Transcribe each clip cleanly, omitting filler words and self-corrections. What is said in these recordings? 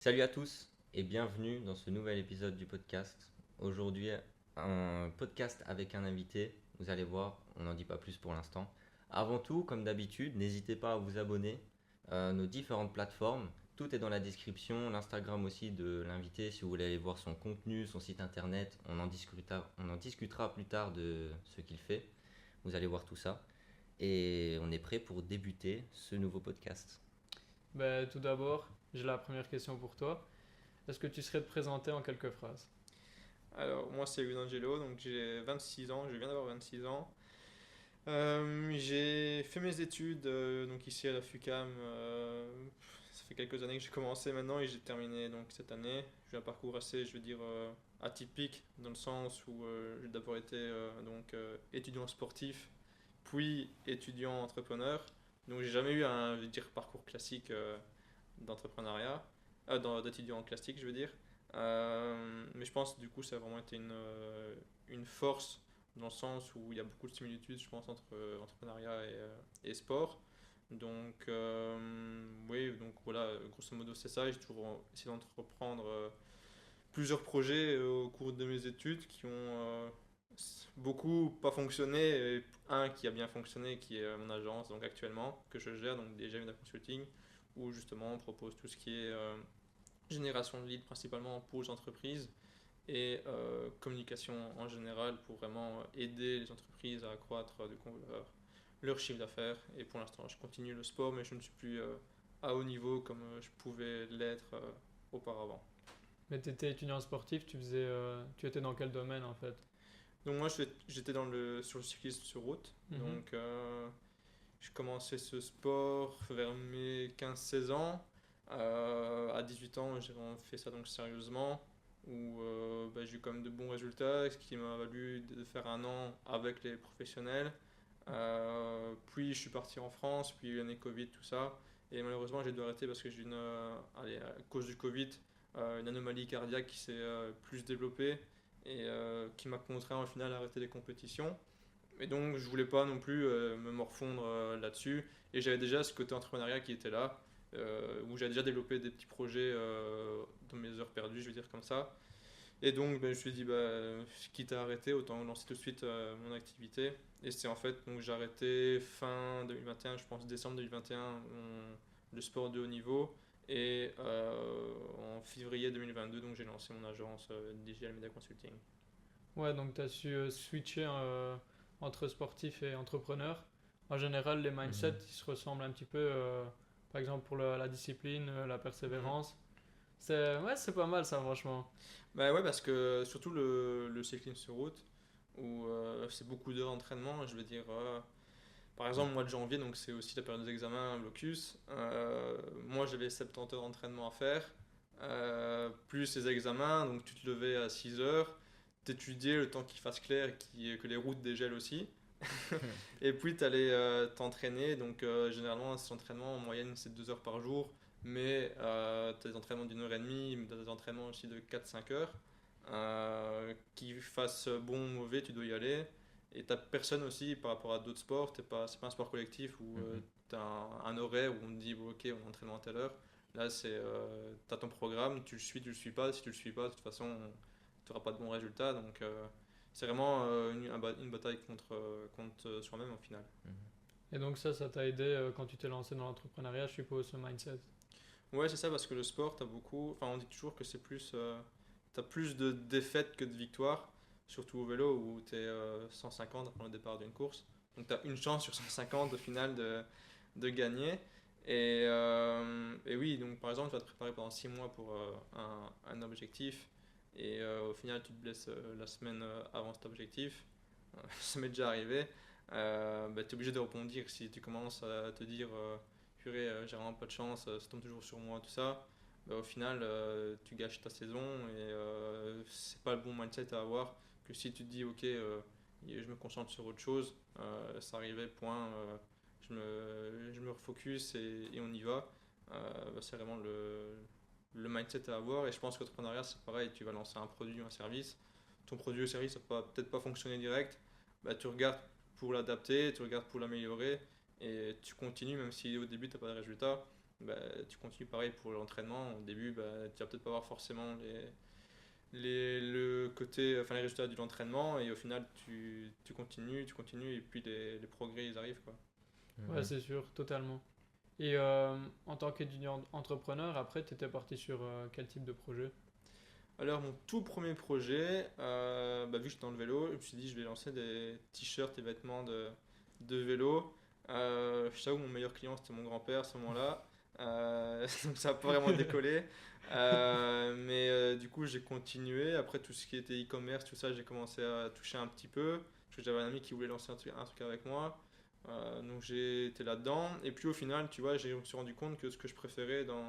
Salut à tous et bienvenue dans ce nouvel épisode du podcast. Aujourd'hui, un podcast avec un invité. Vous allez voir, on n'en dit pas plus pour l'instant. Avant tout, comme d'habitude, n'hésitez pas à vous abonner à nos différentes plateformes. Tout est dans la description, l'Instagram aussi de l'invité si vous voulez aller voir son contenu, son site internet. On en discutera plus tard de ce qu'il fait. Vous allez voir tout ça. Et on est prêt pour débuter ce nouveau podcast. Tout d'abord, j'ai la première question pour toi. Est-ce que tu serais te présenter en quelques phrases? Alors, moi, c'est Angelo, donc j'ai 26 ans, je viens d'avoir 26 ans. J'ai fait mes études donc ici à la FUCAM. Ça fait quelques années que j'ai commencé maintenant et j'ai terminé donc cette année. J'ai un parcours assez, je veux dire, atypique dans le sens où j'ai d'abord été étudiant sportif, puis étudiant entrepreneur. Donc, j'ai jamais eu un, je veux dire, parcours classique d'entrepreneuriat, d'étudiant classique, je veux dire. Mais je pense du coup ça a vraiment été une force dans le sens où il y a beaucoup de similitudes je pense entre entrepreneuriat et sport. Donc oui, donc voilà, grosso modo c'est ça. J'ai toujours essayé d'entreprendre plusieurs projets au cours de mes études qui ont beaucoup pas fonctionné et un qui a bien fonctionné qui est mon agence donc actuellement que je gère donc déjà une consulting où justement on propose tout ce qui est génération de leads principalement pour les entreprises et communication en général pour vraiment aider les entreprises à accroître leur chiffre d'affaires. Et pour l'instant, je continue le sport, mais je ne suis plus à haut niveau comme je pouvais l'être auparavant. Mais tu étais étudiant sportif, tu étais dans quel domaine en fait? Donc moi, j'étais sur le cyclisme sur route. Mhm. Donc j'ai commencé ce sport vers mes 15-16 ans. À 18 ans, j'ai vraiment fait ça donc sérieusement, où j'ai eu quand même de bons résultats, ce qui m'a valu de faire un an avec les professionnels. Puis je suis parti en France, puis il y a eu l'année Covid, tout ça. Et malheureusement, j'ai dû arrêter parce que j'ai eu à cause du Covid, une anomalie cardiaque qui s'est plus développée et qui m'a contraint au final à arrêter les compétitions. Et donc, je voulais pas non plus me morfondre là-dessus. Et j'avais déjà ce côté entrepreneuriat qui était là, où j'avais déjà développé des petits projets dans mes heures perdues, je vais dire comme ça. Et donc, je me suis dit, quitte à arrêter, autant lancer tout de suite mon activité. Et c'est en fait, donc j'ai arrêté fin 2021, je pense décembre 2021, le sport de haut niveau. Et en février 2022, donc j'ai lancé mon agence Digital Media Consulting. Ouais, donc tu as su switcher entre sportif et entrepreneur. En général, les mindsets, Mhm. ils se ressemblent un petit peu, par exemple pour la discipline, la Mhm. persévérance. Ouais, c'est pas mal ça, franchement. Bah ouais, parce que surtout le cycling sur route, où c'est beaucoup d'heures d'entraînement, je veux dire, par exemple, le mois de janvier, donc c'est aussi la période des examens, blocus. Moi, j'avais 70 heures d'entraînement à faire, plus les examens, donc tu te levais à 6 heures, t'étudiais le temps qu'il fasse clair et que les routes dégèlent aussi. Et puis tu allais t'entraîner, donc généralement, ces entraînements en moyenne, c'est 2 heures par jour, mais tu as des entraînements d'une heure et demie, mais tu as des entraînements aussi de 4-5 heures. Qu'ils fassent bon ou mauvais, tu dois y aller. Et t'as personne aussi par rapport à d'autres sports, c'est pas un sport collectif où Mhm. t'as un horaire où on te dit bon, ok, on entraîne à telle heure. Là, t'as ton programme, tu le suis pas. Si tu le suis pas, de toute façon, tu n'auras pas de bons résultats. Donc, c'est vraiment une bataille contre soi-même au final. Mhm. Et donc ça t'a aidé quand tu t'es lancé dans l'entrepreneuriat, je suppose, ce mindset. Ouais, c'est ça, parce que le sport, t'as beaucoup. Enfin, on dit toujours que t'as plus de défaites que de victoires, surtout au vélo où t'es 150 avant le départ d'une course. Donc, t'as une chance sur 150 au final de gagner. Et oui, donc par exemple, tu vas te préparer pendant 6 mois pour un objectif, et au final, tu te blesses la semaine avant cet objectif. Ça m'est déjà arrivé. Tu es obligé de rebondir si tu commences à te dire. Purée, j'ai vraiment pas de chance, ça tombe toujours sur moi, tout ça. Au final, tu gâches ta saison et c'est pas le bon mindset à avoir. Que si tu te dis, ok, je me concentre sur autre chose, ça arrivait, point, je me refocus et on y va. C'est vraiment le mindset à avoir. Et je pense qu'entrepreneuriat, c'est pareil, tu vas lancer un produit ou un service. Ton produit ou service, ça va peut-être pas fonctionner direct. Tu regardes pour l'adapter, tu regardes pour l'améliorer et tu continues même si au début tu n'as pas de résultat. bah, tu continues pareil pour l'entraînement. Au début, bah, tu vas peut-être pas avoir forcément le côté, enfin, les résultats de l'entraînement, et au final, tu continues, et puis les progrès, ils arrivent, quoi. Ouais, c'est sûr, totalement. Et en tant qu'étudiant entrepreneur, après, tu étais parti sur quel type de projet? Alors, mon tout premier projet, bah, vu que j'étais dans le vélo, je me suis dit, je vais lancer des t-shirts et vêtements de vélo. Je t'avoue, mon meilleur client, c'était mon grand-père à ce moment-là. Donc, ça n'a pas vraiment décollé. Mais du coup, j'ai continué. Après, tout ce qui était e-commerce, tout ça, j'ai commencé à toucher un petit peu. Parce que j'avais un ami qui voulait lancer un truc avec moi. Donc, j'ai été là-dedans. Et puis, au final, tu vois, je me suis rendu compte que ce que je préférais dans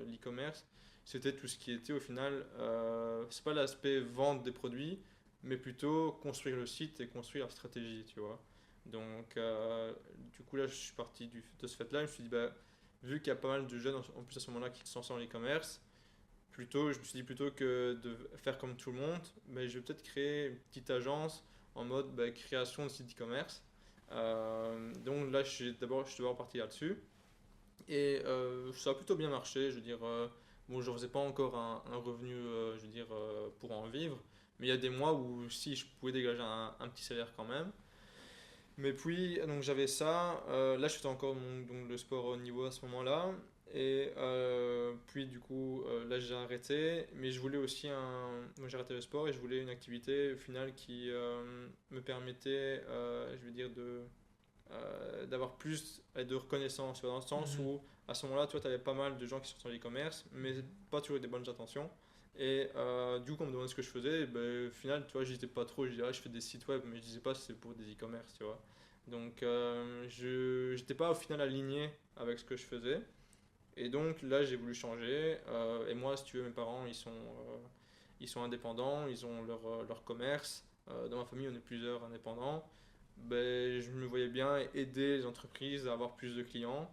l'e-commerce, c'était tout ce qui était au final, c'est pas l'aspect vente des produits, mais plutôt construire le site et construire la stratégie, tu vois. Donc, du coup, là, je suis parti de ce fait-là. Je me suis dit, bah, vu qu'il y a pas mal de jeunes en plus à ce moment-là qui se lancent dans l'e-commerce, je me suis dit plutôt que de faire comme tout le monde, mais je vais peut-être créer une petite agence en mode bah, création de site e-commerce. Donc là, je suis d'abord parti là-dessus. Et ça a plutôt bien marché, je veux dire. Bon, je ne faisais pas encore un revenu, je veux dire, pour en vivre. Mais il y a des mois où si je pouvais dégager un petit salaire quand même. Mais puis, donc j'avais ça. Là, je faisais encore donc, le sport au niveau à ce moment-là. Et puis, du coup, là, j'ai arrêté. Mais je voulais aussi moi, j'ai arrêté le sport et je voulais une activité au final qui me permettait, je veux dire, d'avoir plus de reconnaissance, tu vois, dans le sens Mhm. où à ce moment-là, toi, tu avais pas mal de gens qui sont sur l'e-commerce, mais pas toujours avec des bonnes intentions. Et du coup, quand on me demandait ce que je faisais, ben, au final, tu vois, je disais pas trop, je disais, ah, je fais des sites web, mais je disais pas c'est pour des e-commerce, tu vois. Donc, je n'étais pas au final aligné avec ce que je faisais. Et donc, là, j'ai voulu changer. Et moi, si tu veux, mes parents, ils sont indépendants, ils ont leur commerce. Dans ma famille, on est plusieurs indépendants. Ben, je me voyais bien aider les entreprises à avoir plus de clients.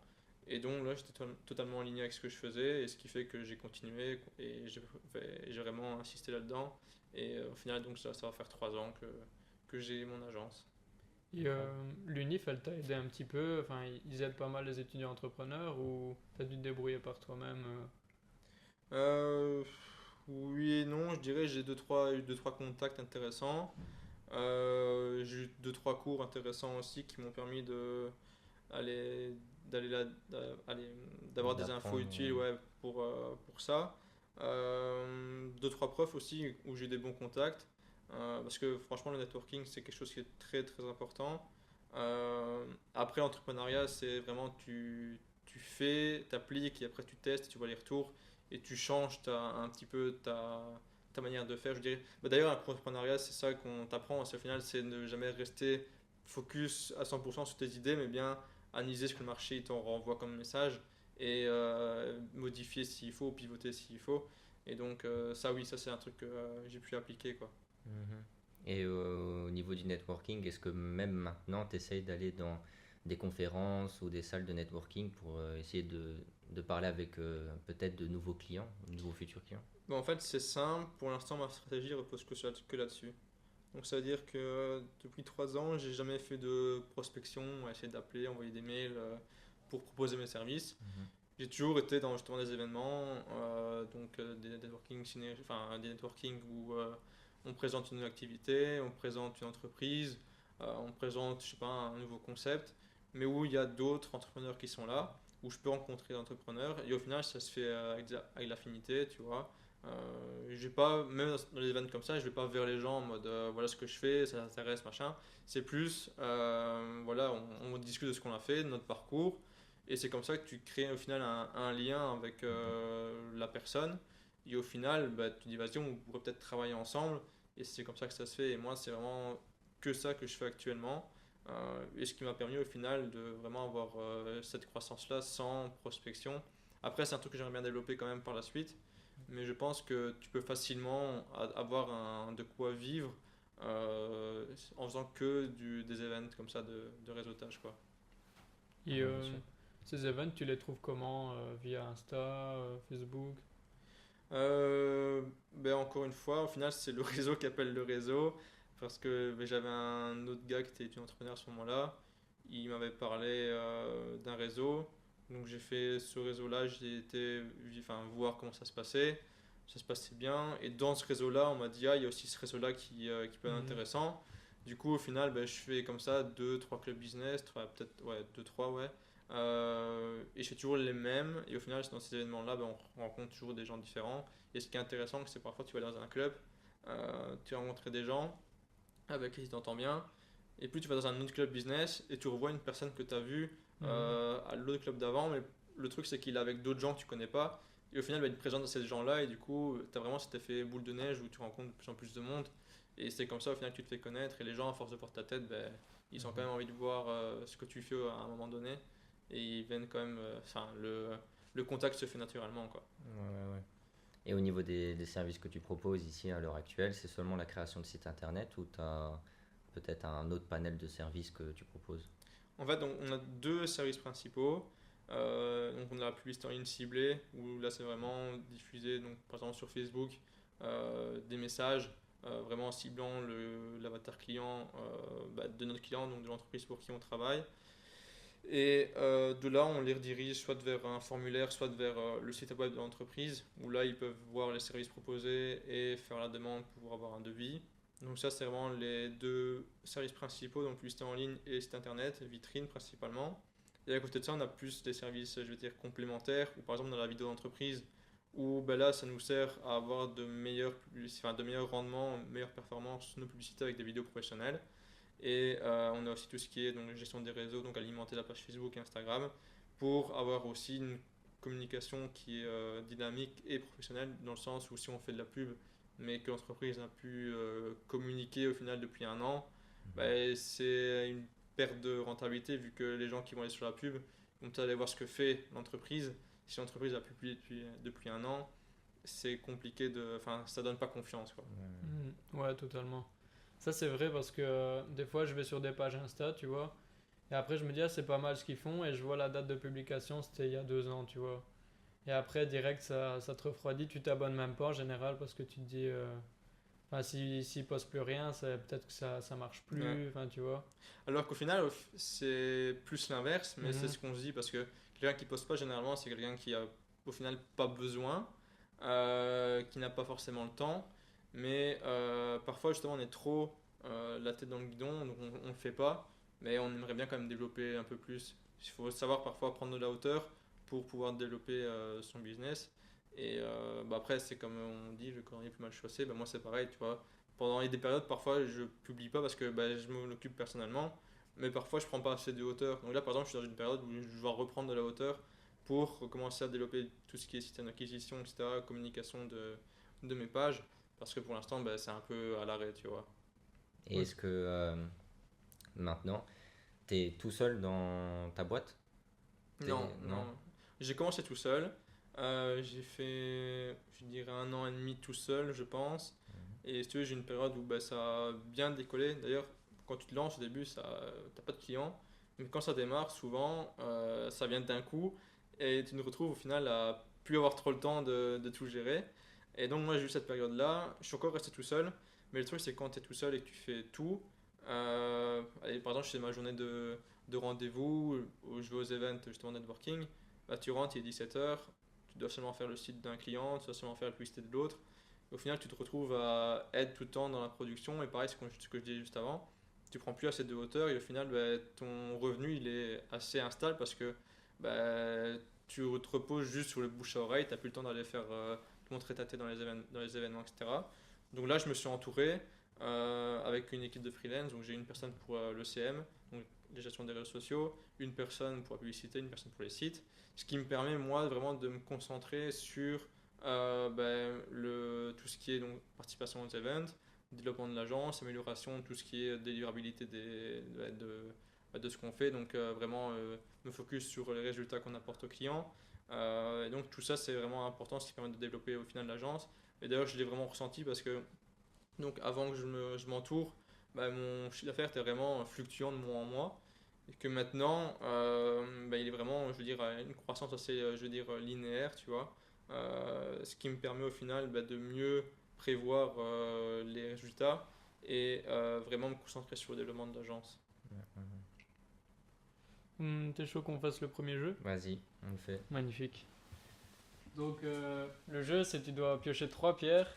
Et donc là, j'étais totalement aligné avec ce que je faisais, et ce qui fait que j'ai continué et j'ai vraiment insisté là-dedans. Et au final, donc ça va faire 3 ans que j'ai mon agence. Et l'UNIF, elle t'a aidé un petit peu, enfin, ils aident pas mal les étudiants entrepreneurs ou t'as dû te débrouiller par toi-même? Euh, oui et non, je dirais j'ai eu deux, trois contacts intéressants. J'ai eu deux, trois cours intéressants aussi qui m'ont permis aller, d'aller là, aller- d'avoir des infos D'apprendre. utiles, ouais, pour ça. Deux, trois profs aussi où j'ai eu des bons contacts. Parce que franchement, le networking, c'est quelque chose qui est très très important. Après, l'entrepreneuriat, c'est vraiment tu fais, t'appliques et après tu testes, tu vois les retours et tu changes un petit peu ta manière de faire. Je dirais. Bah, d'ailleurs, l'entrepreneuriat, c'est ça qu'on t'apprend. C'est au final, c'est ne jamais rester focus à 100% sur tes idées, mais bien analyser ce que le marché il t'en renvoie comme message et modifier s'il faut, pivoter s'il faut. Et donc, ça, oui, ça, c'est un truc que j'ai pu appliquer, quoi. Mhm. Et au niveau du networking, est-ce que même maintenant, tu essayes d'aller dans des conférences ou des salles de networking pour essayer de parler avec peut-être de nouveaux clients, de nouveaux futurs clients? Bon, en fait, c'est simple. Pour l'instant, ma stratégie repose que là-dessus. Donc, ça veut dire que depuis 3 ans, j'ai jamais fait de prospection, à essayer d'appeler, envoyer des mails pour proposer mes services. Mhm. J'ai toujours été dans justement des événements, donc des networking, enfin des networking où on présente une activité, on présente une entreprise, on présente, je sais pas, un nouveau concept, mais où il y a d'autres entrepreneurs qui sont là, où je peux rencontrer des entrepreneurs, et au final, ça se fait avec l'affinité, tu vois. Je vais pas, même dans les événements comme ça, je vais pas vers les gens en mode voilà ce que je fais, ça t'intéresse, machin. C'est plus, voilà, on discute de ce qu'on a fait, de notre parcours, et c'est comme ça que tu crées au final un lien avec la personne. Et au final, bah, tu dis, vas-y, on pourrait peut-être travailler ensemble. Et c'est comme ça que ça se fait. Et moi, c'est vraiment que ça que je fais actuellement. Et ce qui m'a permis au final de vraiment avoir cette croissance-là sans prospection. Après, c'est un truc que j'aimerais bien développer quand même par la suite. Mais je pense que tu peux facilement avoir de quoi vivre en faisant que des events comme ça de réseautage, quoi. Et Ouais, bien sûr. ces events, tu les trouves comment? Via Insta, Facebook? Ben encore une fois, au final, c'est le réseau qui appelle le réseau. Parce que ben, j'avais un autre gars qui était étudiant entrepreneur à ce moment-là. Il m'avait parlé d'un réseau. Donc j'ai fait ce réseau-là, j'ai été voir comment ça se passait. Ça se passait bien. Et dans ce réseau-là, on m'a dit, ah, il y a aussi ce réseau-là qui peut être Mhm. intéressant. Du coup, au final, ben, je fais comme ça deux, trois clubs business, peut-être ouais, deux, trois, ouais. Et je fais toujours les mêmes. Et au final, dans ces événements-là, ben, on rencontre toujours des gens différents. Et ce qui est intéressant, c'est parfois tu vas dans un club, tu vas rencontrer des gens avec qui tu t'entends bien. Et puis tu vas dans un autre club business et tu revois une personne que tu as vue Mhm. à l'autre club d'avant. Mais le truc, c'est qu'il est avec d'autres gens que tu connais pas. Et au final, bah, il te présente à ces gens-là. Et du coup, tu as vraiment cet effet boule de neige où tu rencontres de plus en plus de monde. Et c'est comme ça, au final, que tu te fais connaître. Et les gens, à force de porter ta tête, ben, ils ont quand Mhm. même envie de voir ce que tu fais à un moment donné. Et ils viennent quand même. Le contact se fait naturellement, quoi. Ouais, ouais, ouais. Et au niveau des services que tu proposes ici à l'heure actuelle, c'est seulement la création de sites internet ou tu as peut-être un autre panel de services que tu proposes? En fait, on a deux services principaux. Donc on a la publicité en ligne ciblée, où là c'est vraiment diffusé, donc, par exemple sur Facebook, des messages vraiment en ciblant l'avatar client bah, de notre client, donc de l'entreprise pour qui on travaille. Et de là, on les redirige soit vers un formulaire, soit vers le site web de l'entreprise, où là, ils peuvent voir les services proposés et faire la demande pour avoir un devis. Donc ça, c'est vraiment les deux services principaux, donc publicité en ligne et site internet, vitrine principalement. Et à côté de ça, on a plus des services, je veux dire, complémentaires, ou par exemple dans la vidéo d'entreprise, où ben là, ça nous sert à avoir de meilleurs rendements, meilleures performances, nos publicités avec des vidéos professionnelles. Et on a aussi tout ce qui est donc, gestion des réseaux, donc alimenter la page Facebook et Instagram pour avoir aussi une communication qui est dynamique et professionnelle dans le sens où si on fait de la pub mais que l'entreprise a pu communiquer au final depuis un an, bah, c'est une perte de rentabilité vu que les gens qui vont aller sur la pub vont aller voir ce que fait l'entreprise. Si l'entreprise a publié depuis un an, c'est compliqué enfin, ça donne pas confiance, quoi. Mhm. Ouais, totalement. Ça, c'est vrai parce que des fois, je vais sur des pages Insta, tu vois, et après, je me dis, ah, c'est pas mal ce qu'ils font, et je vois la date de publication, c'était il y a 2 ans, tu vois. Et après, direct, ça te refroidit, tu t'abonnes même pas en général parce que tu te dis, enfin, s'ils postent plus rien, c'est peut-être que ça marche Ouais. plus, enfin, tu vois. Alors qu'au final, c'est plus l'inverse, mais c'est Mhm. ce qu'on se dit parce que quelqu'un qui poste pas généralement, c'est quelqu'un qui a au final pas besoin, qui n'a pas forcément le temps, mais parfois justement on est trop la tête dans le guidon, donc on le fait pas, mais on aimerait bien quand même développer un peu plus. Il faut savoir parfois prendre de la hauteur pour pouvoir développer son business. Et bah après, c'est comme on dit, le cordonnier plus mal chaussé, bah moi c'est pareil, tu vois. Pendant il y a des périodes, parfois, je publie pas parce que bah, je m'en occupe personnellement, mais parfois, je prends pas assez de hauteur. Donc là, par exemple, je suis dans une période où je dois reprendre de la hauteur pour commencer à développer tout ce qui est système d'acquisition, etc., communication de mes pages, parce que pour l'instant, bah, c'est un peu à l'arrêt, tu vois. Et Ouais. est-ce que maintenant, tu es tout seul dans ta boîte? Non, Non? non. J'ai commencé tout seul. J'ai fait, je dirais, un an et demi tout seul, je pense. Et si tu veux, j'ai une période où bah, ça a bien décollé. D'ailleurs, quand tu te lances au début, t'as pas de clients. Mais quand ça démarre, souvent, ça vient d'un coup. Et tu te retrouves au final à plus avoir trop le temps de tout gérer. Et donc, moi, j'ai eu cette période-là. Je suis encore resté tout seul. Mais le truc, c'est quand tu es tout seul et que tu fais tout. Allez, par exemple, je fais ma journée de rendez-vous où je vais aux events justement networking, bah, tu rentres, il est 17h, tu dois seulement faire le site d'un client, tu dois seulement faire la publicité de l'autre. Au final, tu te retrouves à être tout le temps dans la production et pareil, c'est ce que je disais juste avant, tu prends plus assez de hauteur et au final, bah, ton revenu il est assez instable parce que bah, tu te reposes juste sur le bouche à oreille, tu n'as plus le temps d'aller faire te montrer ta tête dans les événements, etc. Donc là, je me suis entouré avec une équipe de freelance, donc j'ai une personne pour l'ECM, donc la gestion des réseaux sociaux, une personne pour la publicité, une personne pour les sites, ce qui me permet moi vraiment de me concentrer sur tout ce qui est donc participation aux events, développement de l'agence, amélioration de tout ce qui est délivrabilité de ce qu'on fait, donc vraiment me focus sur les résultats qu'on apporte aux clients. Et donc tout ça c'est vraiment important, ce qui permet de développer au final l'agence. Et d'ailleurs je l'ai vraiment ressenti parce que donc avant que je m'entoure, bah, mon chiffre d'affaires était vraiment fluctuant de mois en mois. Et que maintenant, bah, il est vraiment, je veux dire, à une croissance assez, je veux dire, linéaire, tu vois. Ce qui me permet au final bah, de mieux prévoir les résultats et vraiment me concentrer sur le développement de l'agence. Ouais, ouais, ouais. T'es chaud qu'on fasse le premier jeu? Vas-y, on le fait. Magnifique. Donc, le jeu, c'est tu dois piocher 3 pierres,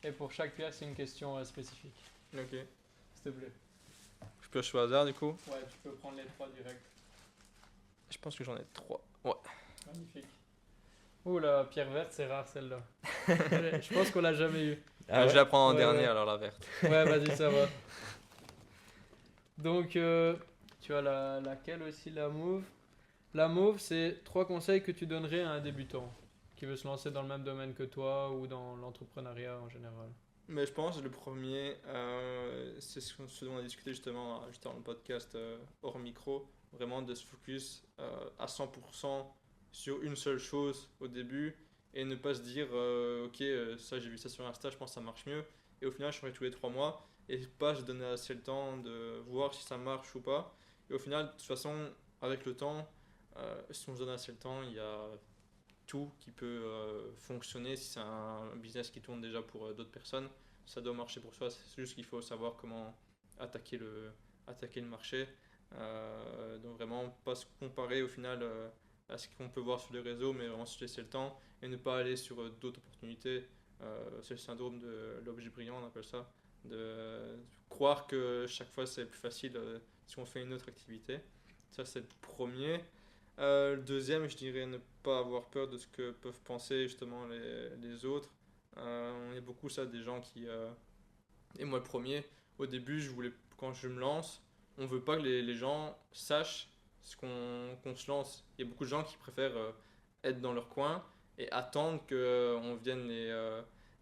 et pour chaque pierre, c'est une question spécifique. Ok. S'il te plaît. Je pioche au hasard du coup. Ouais, tu peux prendre les 3 direct. Je pense que j'en ai 3. Ouais. Magnifique. Ouh, la pierre verte, c'est rare celle-là. Je pense qu'on l'a jamais eu. Ah Je vais la prendre en Ouais, dernier ouais. alors la verte. Ouais, vas-y, ça va. Donc, tu as laquelle aussi, la mauve? La mauve, c'est 3 conseils que tu donnerais à un débutant qui veut se lancer dans le même domaine que toi ou dans l'entrepreneuriat en général. Mais je pense que le premier, c'est ce dont on a discuté justement juste dans le podcast hors micro, vraiment de se focus à 100% sur une seule chose au début et ne pas se dire ok ça j'ai vu ça sur Insta, je pense que ça marche mieux et au final je ferai tous les 3 mois et pas se donner assez le temps de voir si ça marche ou pas et au final de toute façon avec le temps si on se donne assez le temps il y a tout qui peut fonctionner si c'est un business qui tourne déjà pour d'autres personnes. Ça doit marcher pour soi, c'est juste qu'il faut savoir comment attaquer le marché. Donc vraiment pas se comparer au final à ce qu'on peut voir sur les réseaux, mais vraiment se laisser le temps et ne pas aller sur d'autres opportunités. C'est le syndrome de l'objet brillant, on appelle ça. De croire que chaque fois c'est plus facile si on fait une autre activité. Ça c'est le premier. Le deuxième, je dirais ne pas avoir peur de ce que peuvent penser justement les autres. On est beaucoup ça des gens qui... Et moi le premier, au début, quand je me lance, on veut pas que les gens sachent qu'on se lance. Il y a beaucoup de gens qui préfèrent être dans leur coin et attendre qu'on vienne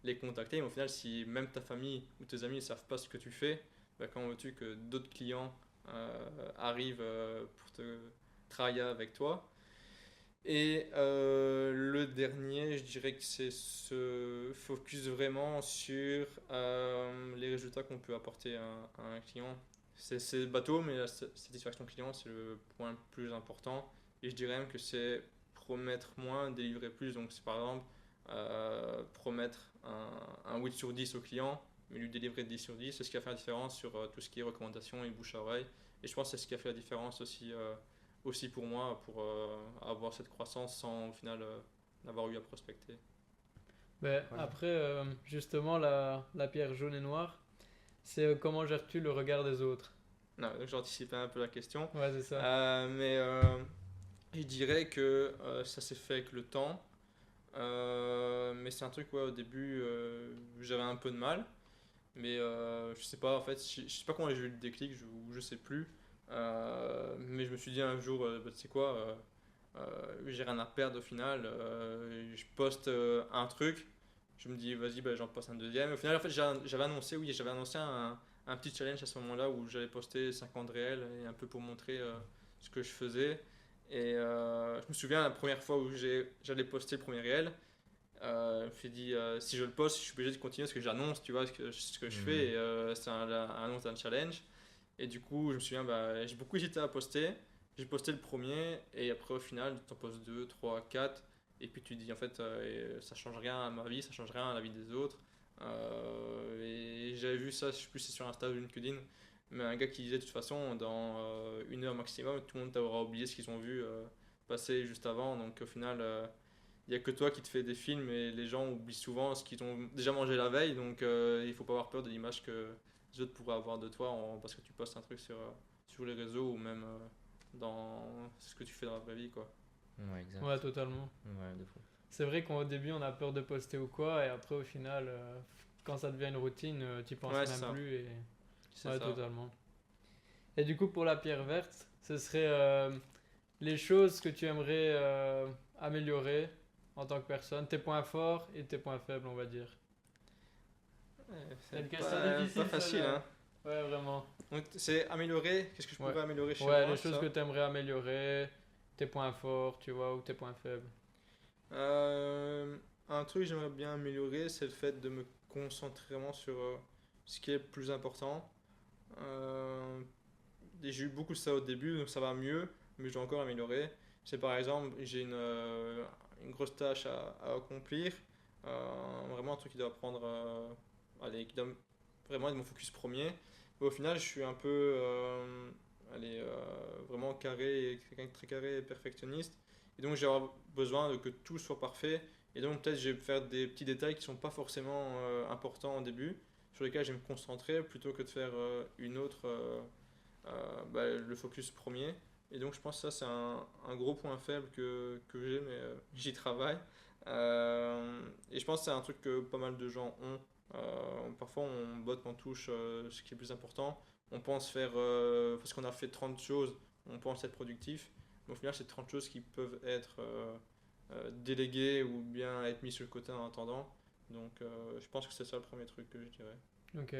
les contacter. Mais au final, si même ta famille ou tes amis ne savent pas ce que tu fais, bah, comment veux-tu que d'autres clients arrivent pour te travailler avec toi. Et le dernier, je dirais que c'est se focus vraiment sur les résultats qu'on peut apporter à un client. C'est bateau, mais la satisfaction client, c'est le point le plus important. Et je dirais même que c'est promettre moins, délivrer plus. Donc, c'est par exemple promettre un 8 sur 10 au client, mais lui délivrer 10 sur 10. C'est ce qui a fait la différence sur tout ce qui est recommandations et bouche à oreille. Et je pense que c'est ce qui a fait la différence aussi pour moi, pour avoir cette croissance sans au final n'avoir eu à prospecter. Ben, Voilà. après, justement, la pierre jaune et noire, c'est comment gères-tu le regard des autres? Non, donc j'anticipais un peu la question. Ouais, c'est ça. Mais je dirais que ça s'est fait avec le temps. Mais c'est un truc, ouais, au début, j'avais un peu de mal. Mais je sais pas, en fait, je sais pas comment j'ai eu le déclic, je sais plus. Mais je me suis dit un jour, bah, tu sais quoi, j'ai rien à perdre au final. Je poste un truc, je me dis vas-y, bah, j'en poste un deuxième. Au final, en fait, j'avais annoncé un petit challenge à ce moment-là où j'allais poster 50 réels et un peu pour montrer ce que je faisais. Et je me souviens la première fois où j'allais poster le premier réel. Je me suis dit, si je le poste, je suis obligé de continuer parce que j'annonce, tu vois, ce que je fais. Et, c'est un annonce d'un challenge. Et du coup, je me souviens, bah, j'ai beaucoup hésité à poster. J'ai posté le premier et après, au final, tu en postes 2, 3, 4. Et puis tu dis, en fait, ça change rien à ma vie, ça change rien à la vie des autres. Et j'avais vu ça, je sais plus si c'est sur Insta ou LinkedIn, mais un gars qui disait de toute façon, dans 1 heure maximum, tout le monde t'aura oublié ce qu'ils ont vu passer juste avant. Donc au final, il n'y a que toi qui te fais des films et les gens oublient souvent ce qu'ils ont déjà mangé la veille. Donc il faut pas avoir peur de l'image que les autres pourraient avoir de toi parce que tu postes un truc sur les réseaux ou même dans ce que tu fais dans la vraie vie, quoi. Ouais, exact. Ouais, totalement. Ouais, de fou. C'est vrai qu'au début, on a peur de poster ou quoi, et après, au final, quand ça devient une routine, tu penses Ouais, même c'est ça. plus. Et... C'est Ouais, ça. totalement. Et du coup, pour la pierre verte, ce serait les choses que tu aimerais améliorer en tant que personne, tes points forts et tes points faibles, on va dire. Ouais, C'est une c'est question pas, difficile, pas facile, celle-là. hein. Ouais, vraiment. Donc c'est améliorer, qu'est-ce que je Ouais. pourrais améliorer chez Ouais, moi, les choses ça que tu aimerais améliorer, tes points forts, tu vois, ou tes points faibles. Euh, un truc que j'aimerais bien améliorer, c'est le fait de me concentrer vraiment sur ce qui est le plus important. Euh, et j'ai eu beaucoup de ça au début, donc ça va mieux, mais je dois encore améliorer. C'est par exemple, j'ai une grosse tâche à accomplir, vraiment un truc qui doit prendre, allez, qui doit vraiment être mon focus premier. Mais au final, je suis un peu elle est vraiment carrée, quelqu'un de très carré et perfectionniste. Et donc, j'ai avoir besoin de que tout soit parfait. Et donc, peut-être, je vais faire des petits détails qui sont pas forcément importants au début, sur lesquels je vais me concentrer plutôt que de faire le focus premier. Et donc, je pense que ça, c'est un gros point faible que j'ai, mais j'y travaille. Et je pense que c'est un truc que pas mal de gens ont. Parfois, on botte en touche ce qui est plus important. On pense faire, parce qu'on a fait 30 choses, on pense être productif. Mais au final, c'est 30 choses qui peuvent être déléguées ou bien être mises sur le côté en attendant. Donc, je pense que c'est ça le premier truc que je dirais. Ok.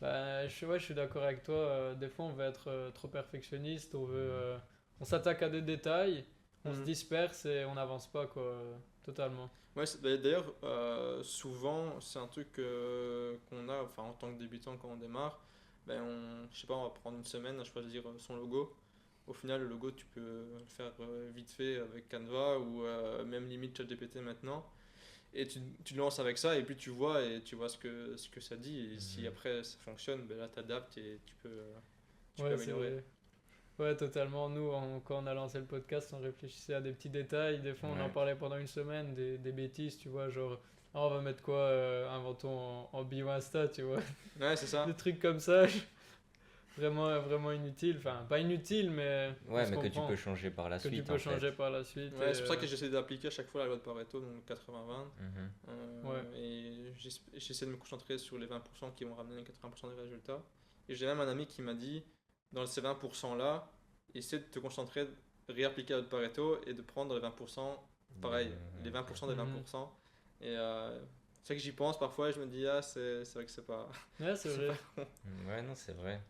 Bah, ouais, je suis d'accord avec toi. Des fois, on veut être trop perfectionniste, on s'attaque à des détails, on se Mhm. disperse et on n'avance pas, quoi, totalement. Ouais, d'ailleurs, souvent, c'est un truc qu'on a, enfin, en tant que débutant quand on démarre, je sais pas, on va prendre une semaine à choisir son logo. Au final, le logo, tu peux le faire vite fait avec Canva ou même limite ChatGPT maintenant. Et tu te lances avec ça et puis tu vois ce que ça dit. Et si Mhm. après ça fonctionne, ben là, tu adaptes et tu peux Ouais, c'est améliorer. vrai. Ouais, totalement. Nous, quand on a lancé le podcast, on réfléchissait à des petits détails. Des fois, on en Ouais. parlait pendant une semaine, des bêtises, tu vois, genre, ah, on va mettre quoi, inventons en bio Insta, tu vois. Ouais, c'est Des ça. trucs comme ça, vraiment, vraiment inutiles. Enfin, pas inutiles, mais on Ouais, se mais que tu peux comprend. changer par la Que tu suite peux en fait. changer par la suite. Ouais, c'est pour ça que j'essaie d'appliquer à chaque fois la loi de Pareto, donc 80-20. Mhm. Ouais. Et j'essaie de me concentrer sur les 20% qui vont ramener les 80% des résultats. Et j'ai même un ami qui m'a dit, dans ces 20% là, essaie de te concentrer, réappliquer la loi de Pareto et de prendre les 20%, pareil, les Ok. 20% des Mhm. 20%. Et c'est vrai que j'y pense parfois et je me dis, ah, c'est vrai que c'est pas. Ouais, c'est C'est pas vrai. bon. Ouais, non, c'est vrai.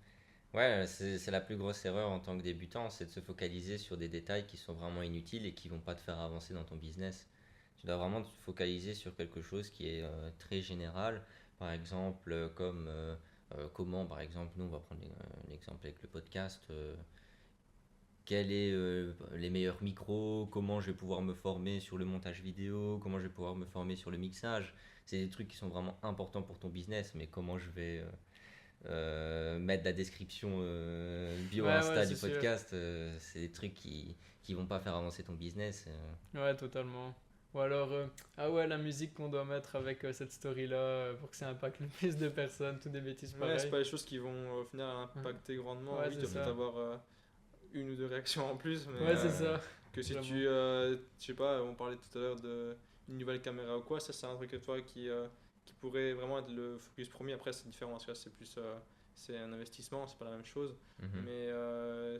Ouais, c'est la plus grosse erreur en tant que débutant, c'est de se focaliser sur des détails qui sont vraiment inutiles et qui vont pas te faire avancer dans ton business. Tu dois vraiment te focaliser sur quelque chose qui est très général. Par exemple, comme comment, par exemple, nous on va prendre l'exemple avec le podcast. Quels est les meilleurs micros, comment je vais pouvoir me former sur le montage vidéo, comment je vais pouvoir me former sur le mixage. C'est des trucs qui sont vraiment importants pour ton business, mais comment je vais mettre la description bio Ouais, ouais, Insta c'est du sûr. podcast, c'est des trucs qui vont pas faire avancer ton business. Ouais, totalement. Ou alors, ah ouais, la musique qu'on doit mettre avec cette story-là pour que ça impacte le plus de personnes, toutes des bêtises Ouais, c'est pareilles. pas les choses qui vont au final Ouais, impacter grandement. ouais, Oui, tu c'est vas peut-être ça. avoir une ou deux réactions en plus, mais Ouais, c'est Ouais. ça. que si Vraiment. je sais pas, on parlait tout à l'heure de une nouvelle caméra ou quoi, ça c'est un truc que toi qui pourrait vraiment être le focus premier. Après, c'est différent parce que là, c'est plus, c'est un investissement, c'est pas la même chose. Mhm, Mais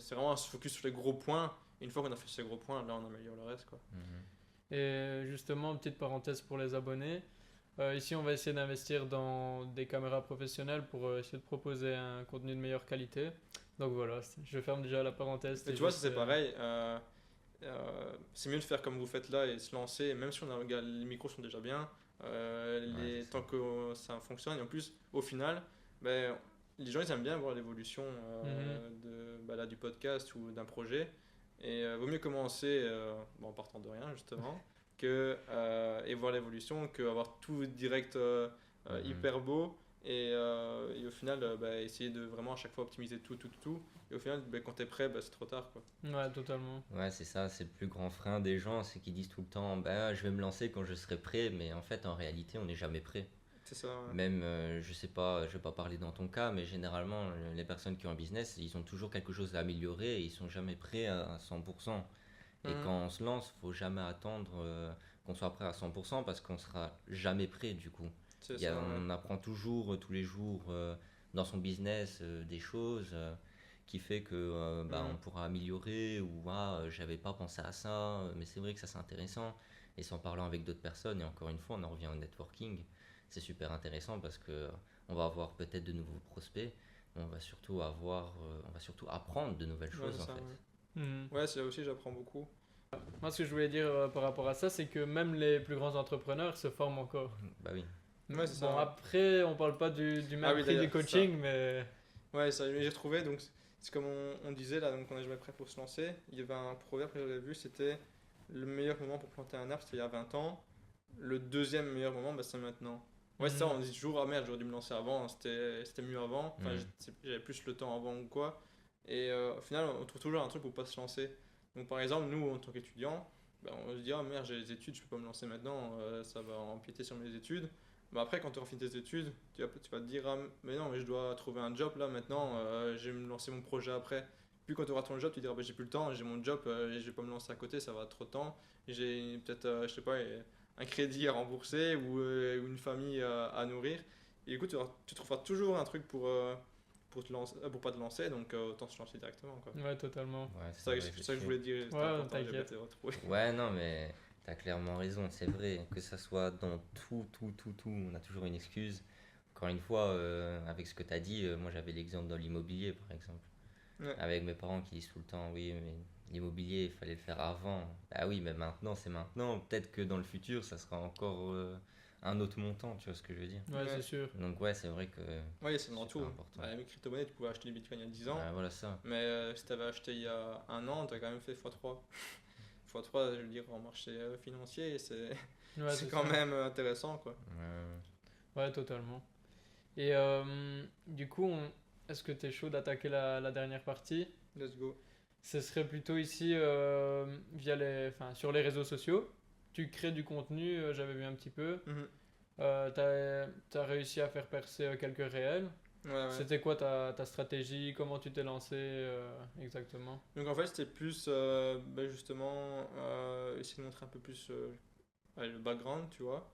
c'est vraiment un focus sur les gros points. Une fois qu'on a fait ces gros points, là, on améliore le reste, quoi. mhm. Et justement, petite parenthèse pour les abonnés. Ici, on va essayer d'investir dans des caméras professionnelles pour essayer de proposer un contenu de meilleure qualité. Donc voilà, je ferme déjà la parenthèse. Mais C'était tu vois, ça juste. c'est pareil. C'est mieux de faire comme vous faites là et se lancer, même si les micros sont déjà bien, Ouais, c'est ça. tant que ça fonctionne. Et en plus, au final, ben, les gens ils aiment bien voir l'évolution Mhm. là, du podcast ou d'un projet. Et vaut mieux commencer en partant de rien, justement, et voir l'évolution, que avoir tout direct Mhm. hyper beau. Et au final, essayer de vraiment à chaque fois optimiser tout, tout, tout. Et au final, quand t'es prêt, c'est trop tard, quoi. Ouais, totalement. Ouais, c'est ça, c'est le plus grand frein des gens, c'est qu'ils disent tout le temps, bah, je vais me lancer quand je serai prêt, mais en fait, en réalité, on n'est jamais prêt. C'est ça, ouais. Même, je sais pas, je vais pas parler dans ton cas, mais généralement, les personnes qui ont un business, ils ont toujours quelque chose à améliorer et ils sont jamais prêts à 100%. Et Mhm. quand on se lance, faut jamais attendre qu'on soit prêt à 100% parce qu'on sera jamais prêt du coup. C'est ça, ouais. On apprend toujours, tous les jours, dans son business, des choses qui fait que bah, on Mhm. pourra améliorer ou ah, j'avais pas pensé à ça, mais c'est vrai que ça c'est intéressant. Et c'est en parlant avec d'autres personnes, et encore une fois, on en revient au networking, c'est super intéressant parce que on va avoir peut-être de nouveaux prospects, mais on va surtout apprendre de nouvelles Ouais, choses c'est en ça, fait. ouais. Mhm. Ouais, c'est là aussi, j'apprends beaucoup. Moi, ce que je voulais dire par rapport à ça, c'est que même les plus grands entrepreneurs se forment encore. Bah oui. Ouais, c'est ça, Bon, ouais. après, on parle pas du Ah même oui, prix du d'ailleurs, ça. coaching, mais. Ouais, ça, j'ai retrouvé, donc c'est comme on disait là, donc on est jamais prêt pour se lancer. Il y avait un proverbe que j'avais vu, c'était le meilleur moment pour planter un arbre, c'était il y a 20 ans. Le deuxième meilleur moment, c'est maintenant. Ouais, c'est ça, Mhm. on dit toujours, ah merde, j'aurais dû me lancer avant, c'était mieux avant. Enfin, Mhm. j'avais plus le temps avant ou quoi. Et au final, on trouve toujours un truc pour pas se lancer. Donc par exemple, nous, en tant qu'étudiants, ben, on se dit, ah merde, j'ai les études, je peux pas me lancer maintenant, ça va empiéter sur mes études. Mais après, quand tu auras fini tes études, tu vas te dire, ah, mais non, mais je dois trouver un job là maintenant, je vais me lancer mon projet après. Puis quand tu auras ton job, tu te diras, bah, j'ai plus le temps, j'ai mon job, et je vais pas me lancer à côté, ça va trop de temps. J'ai peut-être, je sais pas, un crédit à rembourser ou une famille à nourrir. Et du coup, tu trouveras toujours un truc pour te lancer, pour pas te lancer, donc autant se lancer directement, quoi. Ouais, totalement. Ouais, C'est vrai, ça que je voulais dire, c'était Ouais, important, j'ai pas t'inquiète. été retrouvé. Ouais, non, mais t'as clairement raison, c'est vrai, que ça soit dans tout, on a toujours une excuse. Encore une fois, avec ce que t'as dit, moi j'avais l'exemple dans l'immobilier, par exemple. Ouais. Avec mes parents qui disent tout le temps, oui, mais l'immobilier, il fallait le faire avant. Bah oui, mais maintenant, c'est maintenant. Peut-être que dans le futur, ça sera encore un autre montant, tu vois ce que je veux dire. Ouais, Ouais. c'est sûr. Donc ouais, c'est vrai que Oui, c'est c'est dans super tout. important. Bah, avec crypto-monnaie, tu pouvais acheter les bitcoins il y a 10 ans, Ouais, voilà ça. mais si tu avais acheté il y a un an, tu as quand même fait x3. x3, je veux dire, en marché financier, Ouais, c'est c'est quand ça. même intéressant, quoi. Ouais, totalement. Et du coup, est-ce que tu es chaud d'attaquer la dernière partie? Let's go. Ce serait plutôt ici enfin, sur les réseaux sociaux. Tu crées du contenu, j'avais vu un petit peu. Mhm. T'as réussi à faire percer quelques réels. Ouais, ouais. C'était quoi ta stratégie? Comment tu t'es lancé exactement? Donc en fait, c'était plus bah, justement essayer de montrer un peu plus allez, le background, tu vois.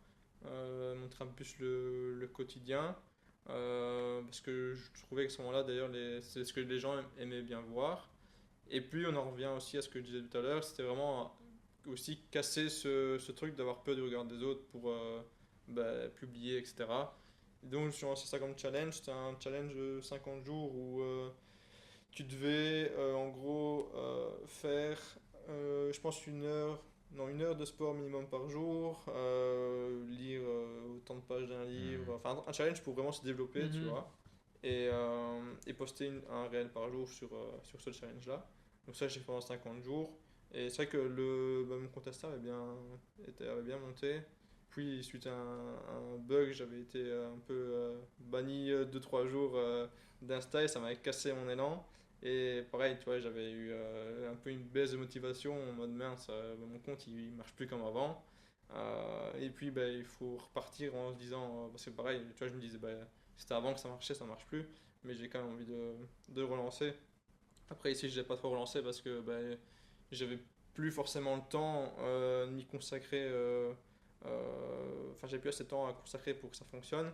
Montrer un peu plus le quotidien. Parce que je trouvais que ce moment-là, d'ailleurs, c'est ce que les gens aimaient bien voir. Et puis on en revient aussi à ce que je disais tout à l'heure, c'était vraiment aussi casser ce truc d'avoir peur du regard des autres pour bah, publier, etc. Et donc je me suis lancé ça comme challenge, c'était un challenge de 50 jours où tu devais en gros faire, je pense, une heure de sport minimum par jour, lire autant de pages d'un livre, enfin un challenge pour vraiment se développer, tu Mhm. vois, et poster un réel par jour sur ce challenge-là. Donc ça, j'ai fait pendant 50 jours. Et c'est vrai que mon compte Insta avait bien monté. Puis, suite à un bug, j'avais été un peu banni 2-3 jours d'Insta et ça m'avait cassé mon élan. Et pareil, tu vois, j'avais eu un peu une baisse de motivation en mode mince, mon compte il marche plus comme avant. Et puis, bah, il faut repartir en se disant, parce que pareil, tu vois, je me disais, bah, c'était avant que ça marchait, ça marche plus. Mais j'ai quand même envie de relancer. Après, ici, je n'ai pas trop relancé parce que ben, j'avais plus forcément le temps de m'y consacrer. Enfin, j'avais plus assez de temps à consacrer pour que ça fonctionne.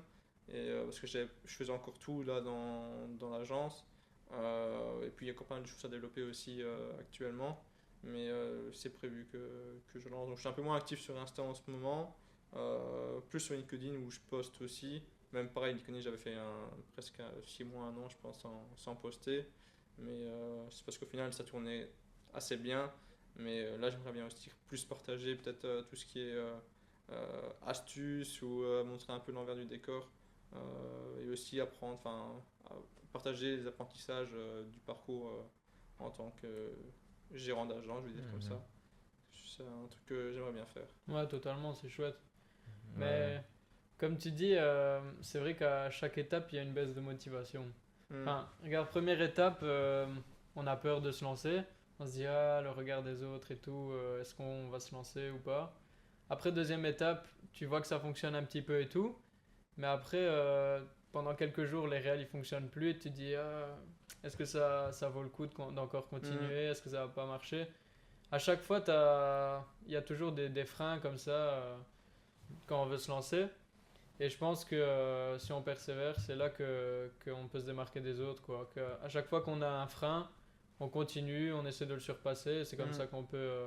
Et parce que je faisais encore tout là dans l'agence. Et puis, il y a encore pas mal de choses à développer aussi actuellement. Mais c'est prévu que je lance. Donc, je suis un peu moins actif sur Insta en ce moment. Plus sur LinkedIn où je poste aussi. Même pareil, LinkedIn, j'avais fait presque 6 mois, un an, je pense, sans poster. Mais c'est parce qu'au final, ça tournait assez bien. Mais là, j'aimerais bien aussi plus partager peut-être tout ce qui est astuces ou montrer un peu l'envers du décor. Et aussi apprendre, enfin, partager les apprentissages du parcours en tant que gérant d'agence, je vais dire comme Mhm. ça. C'est un truc que j'aimerais bien faire. Ouais, totalement, c'est chouette. Ouais. Mais comme tu dis, c'est vrai qu'à chaque étape, il y a une baisse de motivation. Hmm. Enfin, regarde, première étape, on a peur de se lancer. On se dit, ah, le regard des autres et tout, est-ce qu'on va se lancer ou pas? Après, deuxième étape, tu vois que ça fonctionne un petit peu et tout. Mais après, pendant quelques jours, les réels, ils fonctionnent plus et tu te dis, ah, est-ce que ça vaut le coup d'encore Hmm. continuer? Est-ce que ça va pas marcher? À chaque fois, il y a toujours des freins comme ça quand on veut se lancer. Et je pense que si on persévère, c'est là qu'on peut se démarquer des autres, quoi. Que à chaque fois qu'on a un frein, on continue, on essaie de le surpasser. Et c'est comme Hmm. ça qu'on peut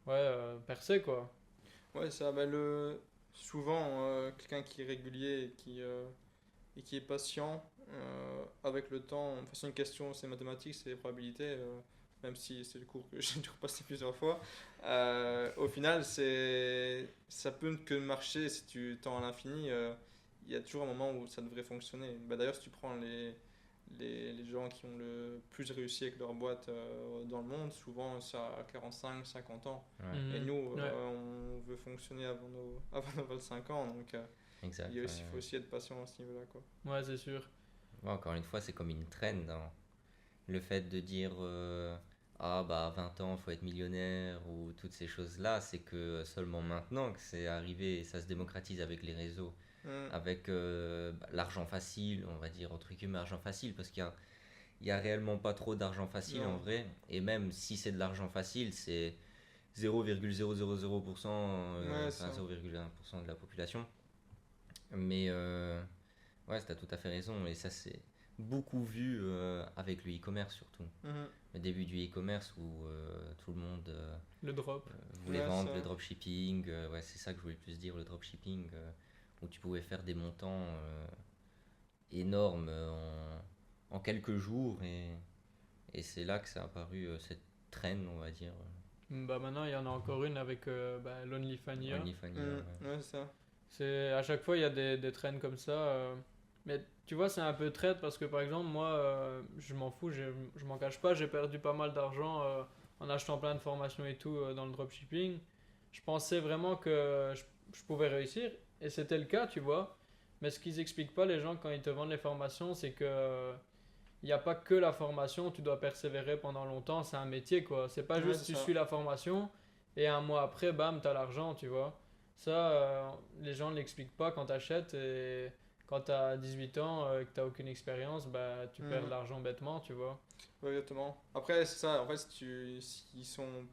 ouais, percer, quoi. Ouais, ça, bah, souvent, quelqu'un qui est régulier et qui est patient avec le temps. Enfin, c'est une question, c'est mathématiques, c'est les probabilités, même si c'est le cours que j'ai dû repasser plusieurs fois. Au final, ça peut que marcher si tu tends à l'infini. Il y a toujours un moment où ça devrait fonctionner. Bah, d'ailleurs, si tu prends les gens qui ont le plus réussi avec leur boîte dans le monde, souvent ça à 45, 50 ans. Ouais. Et Mhm. nous, Ouais, on veut fonctionner avant nos 25 ans. Donc, Exact. faut aussi être patient à ce niveau-là, quoi. ouais, c'est sûr. Ouais, encore une fois, c'est comme une trend, hein. le fait de dire ah bah à 20 ans, faut être millionnaire ou toutes ces choses-là, c'est que seulement maintenant que c'est arrivé et ça se démocratise avec les réseaux, Mm. avec l'argent facile, on va dire entre guillemets argent facile, parce il y a réellement pas trop d'argent facile en Non. vrai, et même si c'est de l'argent facile, c'est 0,000%, Ouais, enfin ça. 0,1% de la population. Mais ouais, tu as tout à fait raison, et ça c'est beaucoup vu avec le e-commerce surtout. Mhm. Le début du e-commerce où tout le monde Le drop. voulait Ouais, vendre, ça. le dropshipping, ouais, c'est ça que je voulais plus dire, le dropshipping, où tu pouvais faire des montants énormes en quelques jours, et c'est là que ça a apparu cette trend, on va dire, Bah maintenant, il y en a encore une avec bah, l'OnlyFans. OnlyFans. Mm. Ouais. Ouais, c'est ça. C'est à chaque fois il y a des trends comme ça. Mais tu vois, c'est un peu traite parce que par exemple moi, je m'en fous, je m'en cache pas, j'ai perdu pas mal d'argent en achetant plein de formations et tout dans le dropshipping. Je pensais vraiment que je pouvais réussir et c'était le cas, tu vois. Mais ce qu'ils expliquent pas les gens quand ils te vendent les formations, c'est que il n'y a pas que la formation, tu dois persévérer pendant longtemps, c'est un métier quoi. C'est pas Ouais, juste c'est tu ça. suis la formation et un mois après, bam, t'as l'argent, tu vois. Ça, les gens ne l'expliquent pas quand t'achètes et quand t'as 18 ans et que t'as aucune expérience, bah tu perds de Mm. l'argent bêtement, tu vois. Ouais, exactement. Après, c'est ça. En fait, le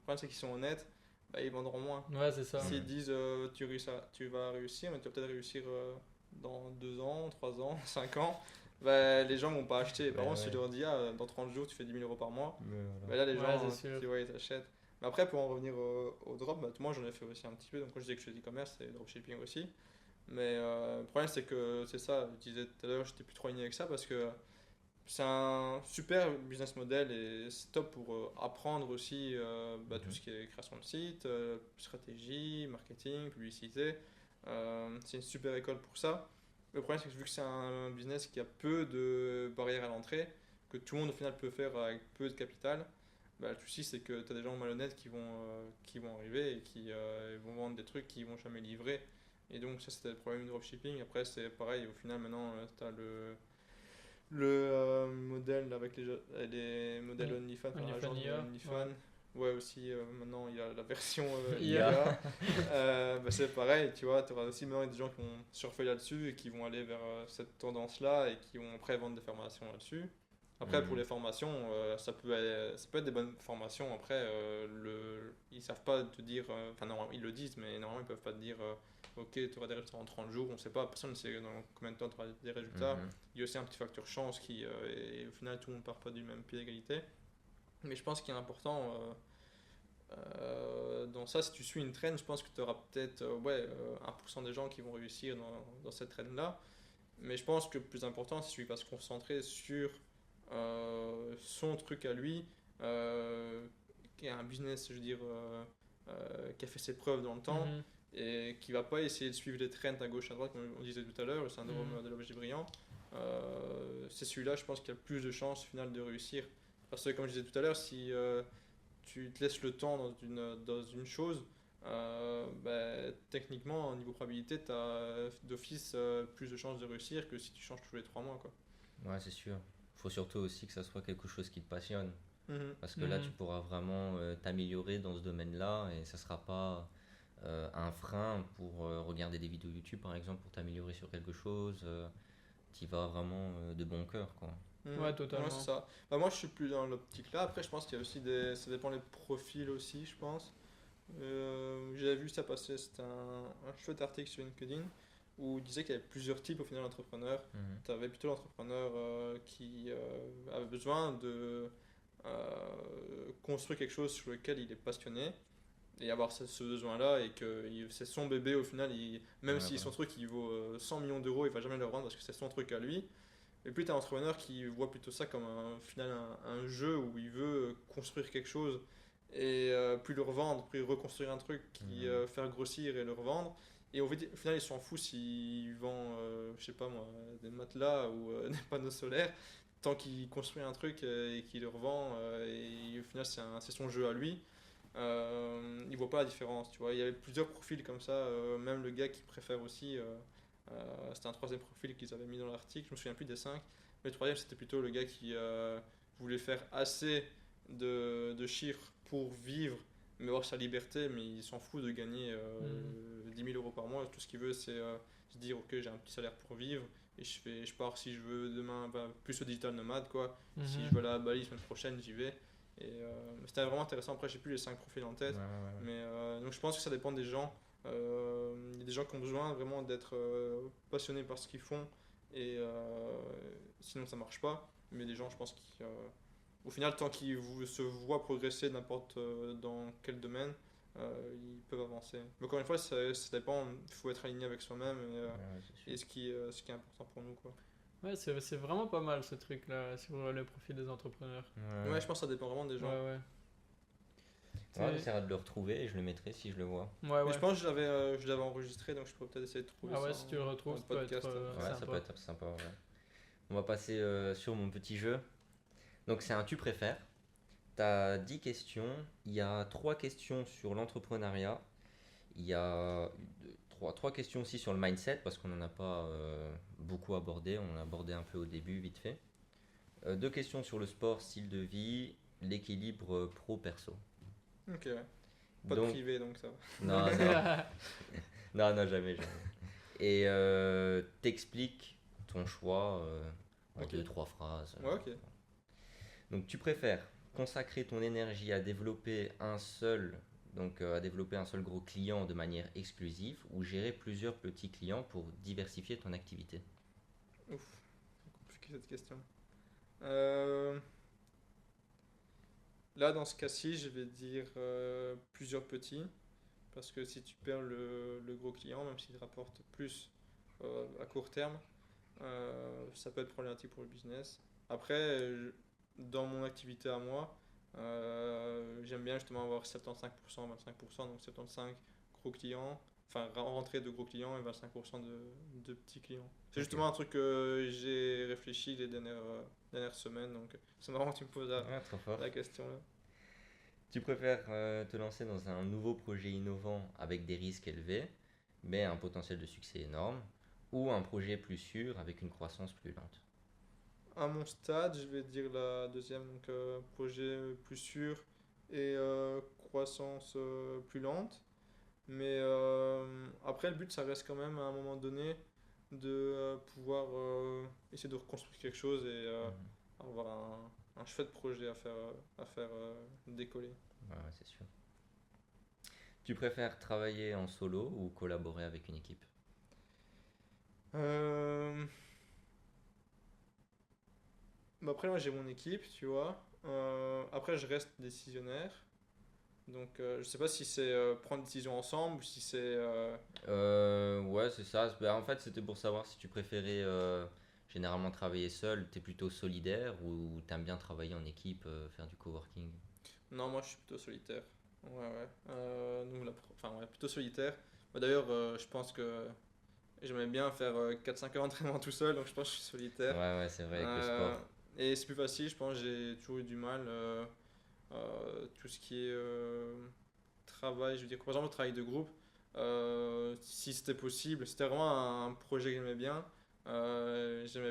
problème, c'est qu'ils sont honnêtes, bah, ils vendront moins. Ouais, c'est ça. S'ils Mhm. disent tu vas réussir, mais tu vas peut-être réussir dans 2 ans, 3 ans, 5 ans, bah, les gens vont pas acheter. Par Ben contre, si tu ouais. leur dis dans 30 jours, tu fais 10 000 euros par mois, Mais bah, voilà. là, les Ouais, gens, c'est sûr. tu vois, ils achètent. Mais après, pour en revenir au drop, bah, moi, j'en ai fait aussi un petit peu. Donc, quand je disais que je fais du e-commerce, c'est dropshipping aussi. Mais le problème, c'est que c'est ça. Je disais tout à l'heure, j'étais plus trop aligné avec ça parce que c'est un super business model et c'est top pour apprendre aussi bah, tout Mhm. ce qui est création de site, stratégie, marketing, publicité. C'est une super école pour ça. Le problème, c'est que vu que c'est un business qui a peu de barrières à l'entrée, que tout le monde au final peut faire avec peu de capital, bah, le souci c'est que tu as des gens malhonnêtes qui vont arriver et qui vont vendre des trucs qui vont jamais livrer. Et donc ça c'était le problème du dropshipping. Après c'est pareil, au final maintenant tu as le modèle avec les modèles OnlyFans, enfin OnlyFans l'agence de IA, ouais. OnlyFans. Ouais, aussi maintenant il y a la version IA. IA. Bah, c'est pareil, tu vois, tu auras aussi maintenant des gens qui vont surfer là-dessus et qui vont aller vers cette tendance-là et qui vont après vendre des formations là-dessus. Après, pour Mhm. les formations, ça peut être des bonnes formations. Après, ils savent pas te dire, enfin, non, ils le disent, mais normalement, ils peuvent pas te dire, ok, tu auras des résultats en 30 jours. On sait pas, personne ne sait dans combien de temps tu auras des résultats. Mhm. Il y a aussi un petit facteur chance et au final, tout le monde part pas du même pied d'égalité. Mais je pense qu'il est important dans ça, si tu suis une trend, je pense que tu auras peut-être 1% des gens qui vont réussir dans cette trend-là. Mais je pense que le plus important, c'est qu'il va se concentrer sur son truc à lui, qui est un business, je veux dire, qui a fait ses preuves dans le temps Mhm. et qui va pas essayer de suivre les trends à gauche à droite, comme on disait tout à l'heure, le syndrome Mhm. de l'objet brillant. C'est celui-là, je pense, qui a le plus de chances au final de réussir. Parce que, comme je disais tout à l'heure, si tu te laisses le temps dans une chose, techniquement, au niveau probabilité, tu as d'office plus de chances de réussir que si tu changes tous les 3 mois. Quoi. Ouais, c'est sûr. Faut surtout aussi que ça soit quelque chose qui te passionne. Mhm. Parce que là, tu Mhm. pourras vraiment t'améliorer dans ce domaine-là et ça sera pas un frein pour regarder des vidéos YouTube, par exemple, pour t'améliorer sur quelque chose. Tu vas vraiment de bon cœur, quoi. Mhm. Ouais, Ouais, c'est totalement. ça. Bah, moi, je suis plus dans l'optique là. Après, je pense qu'il y a aussi des. Ça dépend des profils aussi, je pense. J'avais vu ça passer, c'était un chouette article sur LinkedIn où il disait qu'il y avait plusieurs types au final d'entrepreneurs. Mhm. Tu avais plutôt l'entrepreneur qui avait besoin de construire quelque chose sur lequel il est passionné et avoir ce besoin-là et que c'est son bébé au final, même Ouais, si voilà. son truc il vaut 100 millions d'euros, il va jamais le revendre parce que c'est son truc à lui. Et puis tu as un entrepreneur qui voit plutôt ça comme au final un jeu où il veut construire quelque chose et puis le revendre, puis reconstruire un truc, Mhm. faire grossir et le revendre. Et au final, il s'en fout s'il vend, je sais pas moi, des matelas ou des panneaux solaires, tant qu'il construit un truc et qu'il le revend, et au final, c'est son jeu à lui. Il voit pas la différence, tu vois. Il y avait plusieurs profils comme ça, même le gars qui préfère aussi. C'était un troisième profil qu'ils avaient mis dans l'article, je me souviens plus des cinq. Mais le troisième, c'était plutôt le gars qui voulait faire assez de chiffres pour vivre, mais avoir sa liberté, mais il s'en fout de gagner 10 000 euros par mois. Tout ce qu'il veut, c'est se dire, ok, j'ai un petit salaire pour vivre, et je pars si je veux demain, plus au digital nomade, quoi. Si je veux aller à Bali la semaine prochaine, j'y vais. Et c'était vraiment intéressant. Après, j'ai plus les 5 profils en tête, mais donc je pense que ça dépend des gens. Il y a des gens qui ont besoin vraiment d'être passionnés par ce qu'ils font, et sinon ça marche pas. Mais des gens, je pense, qui au final, tant qu'ils se voient progresser n'importe dans quel domaine, ils peuvent avancer. Mais encore une fois, ça dépend, il faut être aligné avec soi-même et ce qui est important pour nous, quoi. Ouais, c'est vraiment pas mal ce truc-là sur le profil des entrepreneurs. Ouais, je pense que ça dépend vraiment des gens. Ouais. Ouais, j'essaierai de le retrouver et je le mettrai si je le vois. Mais je pense que je l'avais enregistré, donc je pourrais peut-être essayer de trouver Ah ouais, ça si tu le retrouves, ça peut podcast. être Ouais, sympa. ça peut être sympa. Ouais. On va passer sur mon petit jeu. Donc, c'est un tu préfères. Tu as 10 questions. Il y a 3 questions sur l'entrepreneuriat. Il y a 3 questions aussi sur le mindset parce qu'on n'en a pas beaucoup abordé. On l'a abordé un peu au début, vite fait. 2 questions sur le sport, style de vie, l'équilibre pro-perso. Ok, ouais. Pas de privé, donc ça va. Non, jamais. Et t'expliques ton choix en 2-3 phrases. Ouais, ok. Donc tu préfères consacrer ton énergie à développer un seul gros client de manière exclusive ou gérer plusieurs petits clients pour diversifier ton activité? Ouf, c'est compliqué cette question. Là, dans ce cas-ci, je vais dire plusieurs petits. Parce que si tu perds le gros client, même s'il rapporte plus à court terme, ça peut être problématique pour le business. Après, dans mon activité à moi, j'aime bien justement avoir 75%, 25%, donc 75 gros clients, enfin rentrer de gros clients et 25% de petits clients. C'est justement un truc que j'ai réfléchi les dernières semaines, donc c'est marrant que tu me poses Trop fort. la question là. Tu préfères te lancer dans un nouveau projet innovant avec des risques élevés, mais un potentiel de succès énorme, ou un projet plus sûr avec une croissance plus lente? À mon stade, je vais dire la deuxième, donc projet plus sûr et croissance plus lente. Mais après, le but, ça reste quand même à un moment donné de pouvoir essayer de reconstruire quelque chose et avoir un chouette projet à faire décoller. Ouais, c'est sûr. Tu préfères travailler en solo ou collaborer avec une équipe? Euh, Bah après, moi j'ai mon équipe, tu vois. Après, je reste décisionnaire. Donc, je sais pas si c'est prendre une décision ensemble ou si c'est. Ouais, c'est ça. Ben, en fait, c'était pour savoir si tu préférais généralement travailler seul, t'es plutôt solidaire ou t'aimes bien travailler en équipe, faire du coworking? Non, moi je suis plutôt solitaire. Ouais. Donc, enfin, ouais, plutôt solitaire. Bah, d'ailleurs, je pense que j'aimerais bien faire 4-5 heures d'entraînement tout seul, donc je pense que je suis solitaire. Ouais, c'est vrai, avec le Euh, sport. et c'est plus facile, je pense, j'ai toujours eu du mal. Tout ce qui est travail, je veux dire, par exemple, le travail de groupe, si c'était possible, c'était vraiment un projet que j'aimais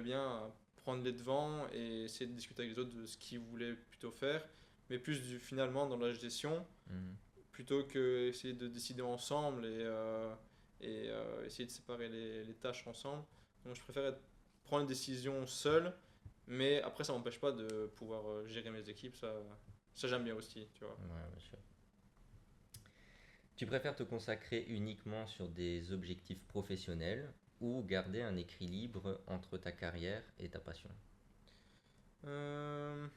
bien prendre les devants et essayer de discuter avec les autres de ce qu'ils voulaient plutôt faire, mais plus finalement dans la gestion, Mhm. plutôt que essayer de décider ensemble et essayer de séparer les tâches ensemble. Donc je préfère prendre une décision seul, mais après ça m'empêche pas de pouvoir gérer mes équipes, ça j'aime bien aussi, tu vois. Ouais, bien sûr. Tu préfères te consacrer uniquement sur des objectifs professionnels ou garder un équilibre entre ta carrière et ta passion? Euh...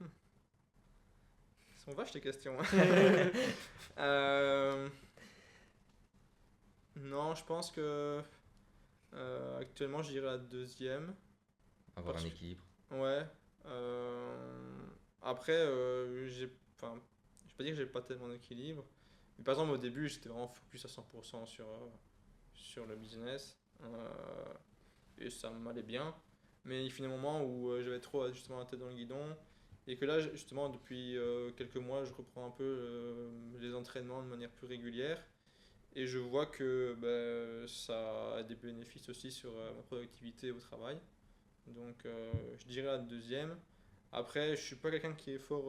Elles sont vaches les questions. Euh, Non, je pense que actuellement je dirais la deuxième. Avoir un Parce que, équilibre. ouais. Après, enfin, je vais pas dire que j'ai pas tellement d'équilibre. Mais par exemple, au début, j'étais vraiment focus à 100% sur le business. Et ça m'allait bien. Mais il finit un moment où j'avais trop justement la tête dans le guidon. Et que là, justement, depuis quelques mois, je reprends un peu les entraînements de manière plus régulière. Et je vois que ça a des bénéfices aussi sur ma productivité au travail. Donc je dirais la deuxième. Après, je suis pas quelqu'un qui est fort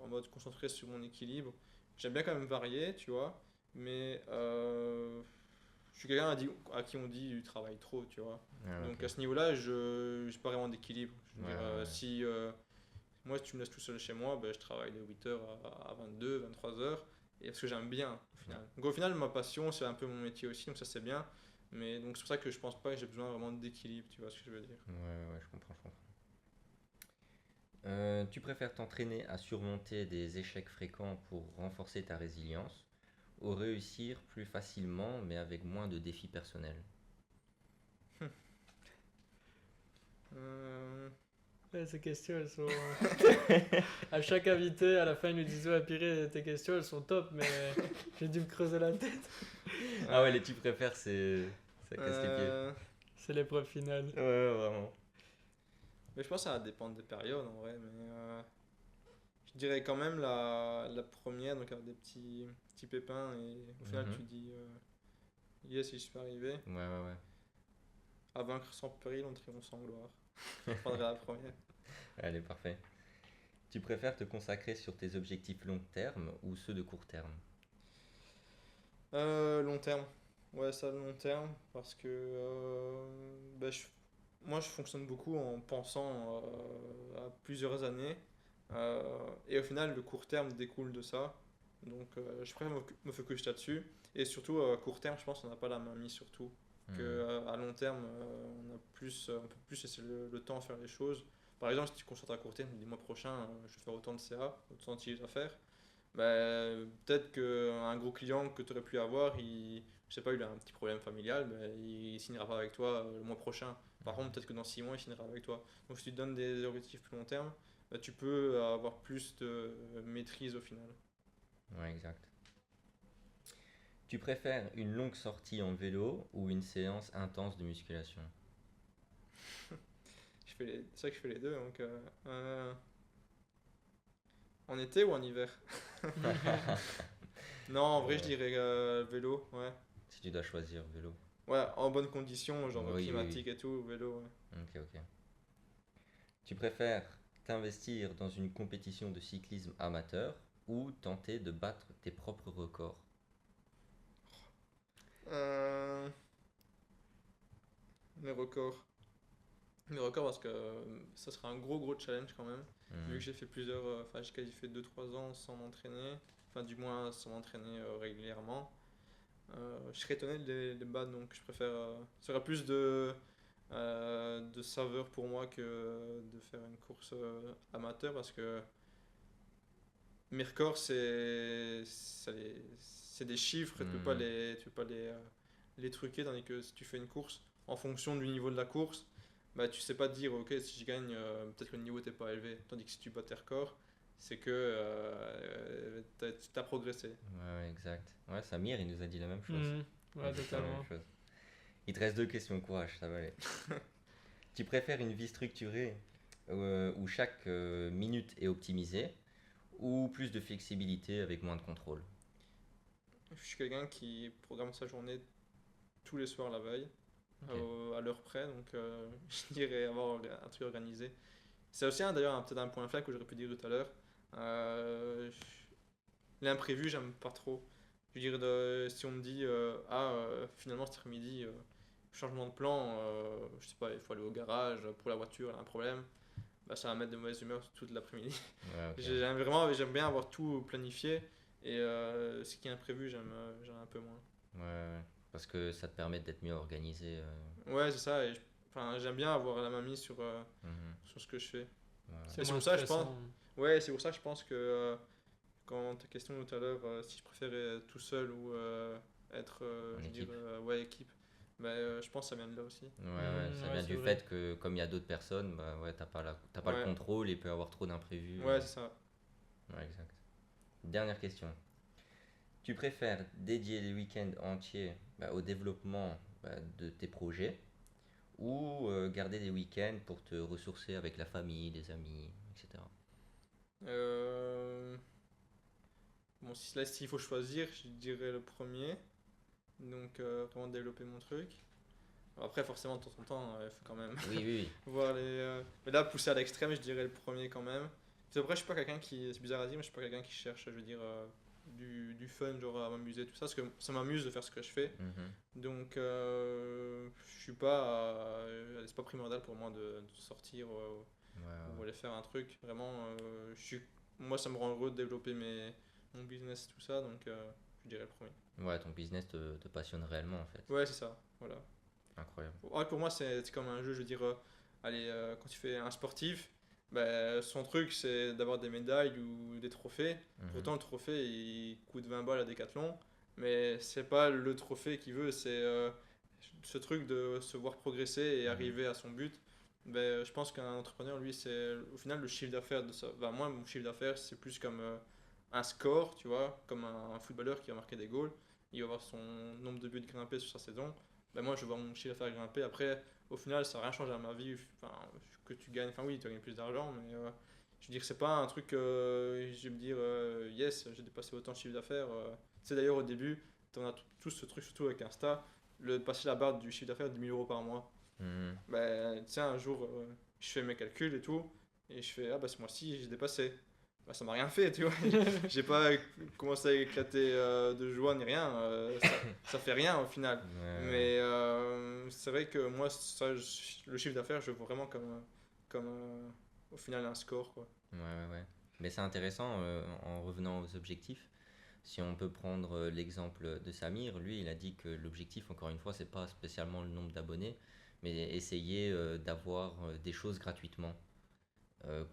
en mode concentré sur mon équilibre. J'aime bien quand même varier, tu vois. Mais je suis quelqu'un à qui on dit du travail trop, tu vois. Ah, Donc ok. à ce niveau-là, je n'ai pas vraiment d'équilibre. Je veux Ouais, dire, ouais, ouais. si moi, si tu me laisses tout seul chez moi, ben, je travaille de 8h à 22, 23h. Et parce que j'aime bien, au Ouais, final. Donc au final, ma passion, c'est un peu mon métier aussi, donc ça c'est bien. Mais donc c'est pour ça que je pense pas que j'ai besoin vraiment d'équilibre, tu vois ce que je veux dire. ouais, ouais, je comprends, je comprends. Tu préfères t'entraîner à surmonter des échecs fréquents pour renforcer ta résilience ou réussir plus facilement mais avec moins de défis personnels? Euh, Ouais, ces questions, elles sont. À chaque invité, à la fin, ils nous disent: ouais, Piré, tes questions, elles sont top, mais j'ai dû me creuser la tête. Ah ouais, ouais. les tu préfères, ça casse les pieds. Euh, C'est l'épreuve finale. Ouais, ouais, vraiment. mais je pense que ça va dépendre des périodes en vrai. Mais je dirais quand même la première, donc avec des petits pépins. Et au final, Mhm. tu dis yes, j'y suis arrivé. Ouais, ouais, ouais. À vaincre sans péril, on triomphe sans gloire. Je prendrais la première. Allez, parfait. Tu préfères te consacrer sur tes objectifs long terme ou ceux de court terme? Long terme. Ouais, ça, long terme. Parce que bah, moi, je fonctionne beaucoup en pensant à plusieurs années. Et au final, le court terme découle de ça. Donc, je préfère me focus là-dessus. Et surtout, à court terme, je pense qu'on n'a pas la main mise sur tout. Que, Hmm. à long terme, on peut plus laisser le temps faire les choses. Par exemple, si tu te concentres à court terme, dis mois prochain, je vais faire autant de CA, autant de chiffres d'affaires. Bah, peut-être qu'un gros client que tu aurais pu avoir, je sais pas, il a un petit problème familial, bah, il signera pas avec toi le mois prochain. Par contre, peut-être que dans 6 mois, il signera avec toi. Donc, si tu te donnes des objectifs plus long terme, bah, tu peux avoir plus de maîtrise au final. Ouais, exact. Tu préfères une longue sortie en vélo ou une séance intense de musculation? C'est vrai que je fais les deux. Donc, en été ou en hiver? Non, en vrai, je Euh, dirais vélo, ouais. Si tu dois choisir vélo. Ouais, en bonne condition, genre Oui, oui, oui. climatique et tout, vélo, ouais. Ok, ok. Tu préfères t'investir dans une compétition de cyclisme amateur ou tenter de battre tes propres records? Euh, mes records. Mes records parce que ça sera un gros challenge quand même. Vu que Mhm. j'ai fait enfin j'ai quasi fait 2 3 ans sans m'entraîner, enfin du moins sans m'entraîner régulièrement. Je serais étonné de les battre donc je préfère. Ça aurait plus de saveur pour moi que de faire une course amateur parce que mes records c'est des chiffres et Mhm. tu peux pas les truquer tandis que si tu fais une course en fonction du niveau de la course bah tu sais pas te dire ok si je gagne peut-être que le niveau t'es pas élevé tandis que si tu bats tes records c'est que t'as progressé. Ouais, ouais, exact. Ouais, Samir, il nous a dit la même chose. Mhm. Ouais, Exactement la même totalement. chose. Il te reste deux questions, courage, ça va aller. Tu préfères une vie structurée où chaque minute est optimisée ou plus de flexibilité avec moins de contrôle? Je suis quelqu'un qui programme sa journée tous les soirs la veille Ok. à l'heure près donc je dirais avoir un truc organisé. C'est aussi d'ailleurs peut-être un point faible que j'aurais pu dire tout à l'heure. Euh, L'imprévu, j'aime pas trop. Je veux dire, si on me dit, finalement cet après-midi, changement de plan, je sais pas, il faut aller au garage pour la voiture, elle a un problème, bah, ça va mettre de mauvaise humeur toute l'après-midi. Ouais, ok. J'aime bien avoir tout planifié, et ce qui est imprévu, j'aime un peu moins. Ouais, ouais. Parce que ça te permet d'être mieux organisé. Ouais, c'est ça, enfin, j'aime bien avoir la main mise Mhm. sur ce que je fais. Ouais, ouais. C'est Et c'est moins pour ça, je pense, stressant. ouais, c'est pour ça, je pense que quand ta question tout à l'heure, si je préférais tout seul ou être, En je dirais, équipe. Ouais, équipe, bah, je pense que ça vient de là aussi. Ouais, ouais, ça Ouais, vient c'est du vrai. fait que comme il y a d'autres personnes, bah ouais, t'as pas le Ouais, contrôle et il peut y avoir trop d'imprévus. ouais, c'est ça. Ouais, exact. Dernière question. Tu préfères dédier les week-ends entiers au développement de tes projets ou garder des week-ends pour te ressourcer avec la famille, les amis, etc. Euh, bon, si là, s'il faut choisir, je dirais le premier. Donc, vraiment développer mon truc. Après, forcément, de temps en temps, il faut quand même Oui, oui, voir les. Mais là, poussé à l'extrême, je dirais le premier quand même. C'est vrai, je suis pas quelqu'un qui. C'est bizarre à dire, mais je suis pas quelqu'un qui cherche, je veux dire, du fun, genre à m'amuser, tout ça. Parce que ça m'amuse de faire ce que je fais. oui. Mhm. Donc, je suis pas. C'est pas primordial pour moi de sortir Ouais, ou ouais, aller faire un truc. Vraiment, moi, ça me rend heureux de développer mon business, tout ça. Donc, je dirais le premier. ouais. Ouais, ton business te passionne réellement en fait. Ouais, c'est ça. Voilà. Incroyable. Ouais, pour moi, c'est comme un jeu. Je veux dire, allez, quand tu fais un sportif, ben, son truc, c'est d'avoir des médailles ou des trophées. Mhm. Pourtant, le trophée, il coûte 20 balles à Decathlon. Mais c'est pas le trophée qu'il veut, c'est ce truc de se voir progresser et Mhm. arriver à son but. Ben, je pense qu'un entrepreneur, lui, c'est au final le chiffre d'affaires de ça. Ben, moi, mon chiffre d'affaires, c'est plus comme un score, tu vois, comme un footballeur qui va marquer des goals. Il va avoir son nombre de buts grimpés sur sa saison. Ben, moi, je vais voir mon chiffre d'affaires grimper. Après, au final, ça n'a rien changé à ma vie. Enfin, que tu gagnes, enfin oui, tu gagnes plus d'argent, mais je veux dire, c'est pas un truc, je vais me dire, yes, j'ai dépassé autant de chiffre d'affaires. Tu sais, d'ailleurs, au début, on a tous ce truc, surtout avec Insta, le passer la barre du chiffre d'affaires de 1000 € par mois. Mhm. Ben, tu sais, un jour, je fais mes calculs et tout, et je fais, ah bah ce mois-ci, j'ai dépassé. Bah, ça m'a rien fait, tu vois. J'ai pas commencé à éclater de joie ni rien. Ça fait rien au final. Ouais, ouais. Mais c'est vrai que moi, ça, le chiffre d'affaires, je le vois vraiment comme au final un score, quoi. Ouais, ouais, ouais. Mais c'est intéressant en revenant aux objectifs. Si on peut prendre l'exemple de Samir, lui, il a dit que l'objectif, encore une fois, c'est pas spécialement le nombre d'abonnés, mais essayer d'avoir des choses gratuitement.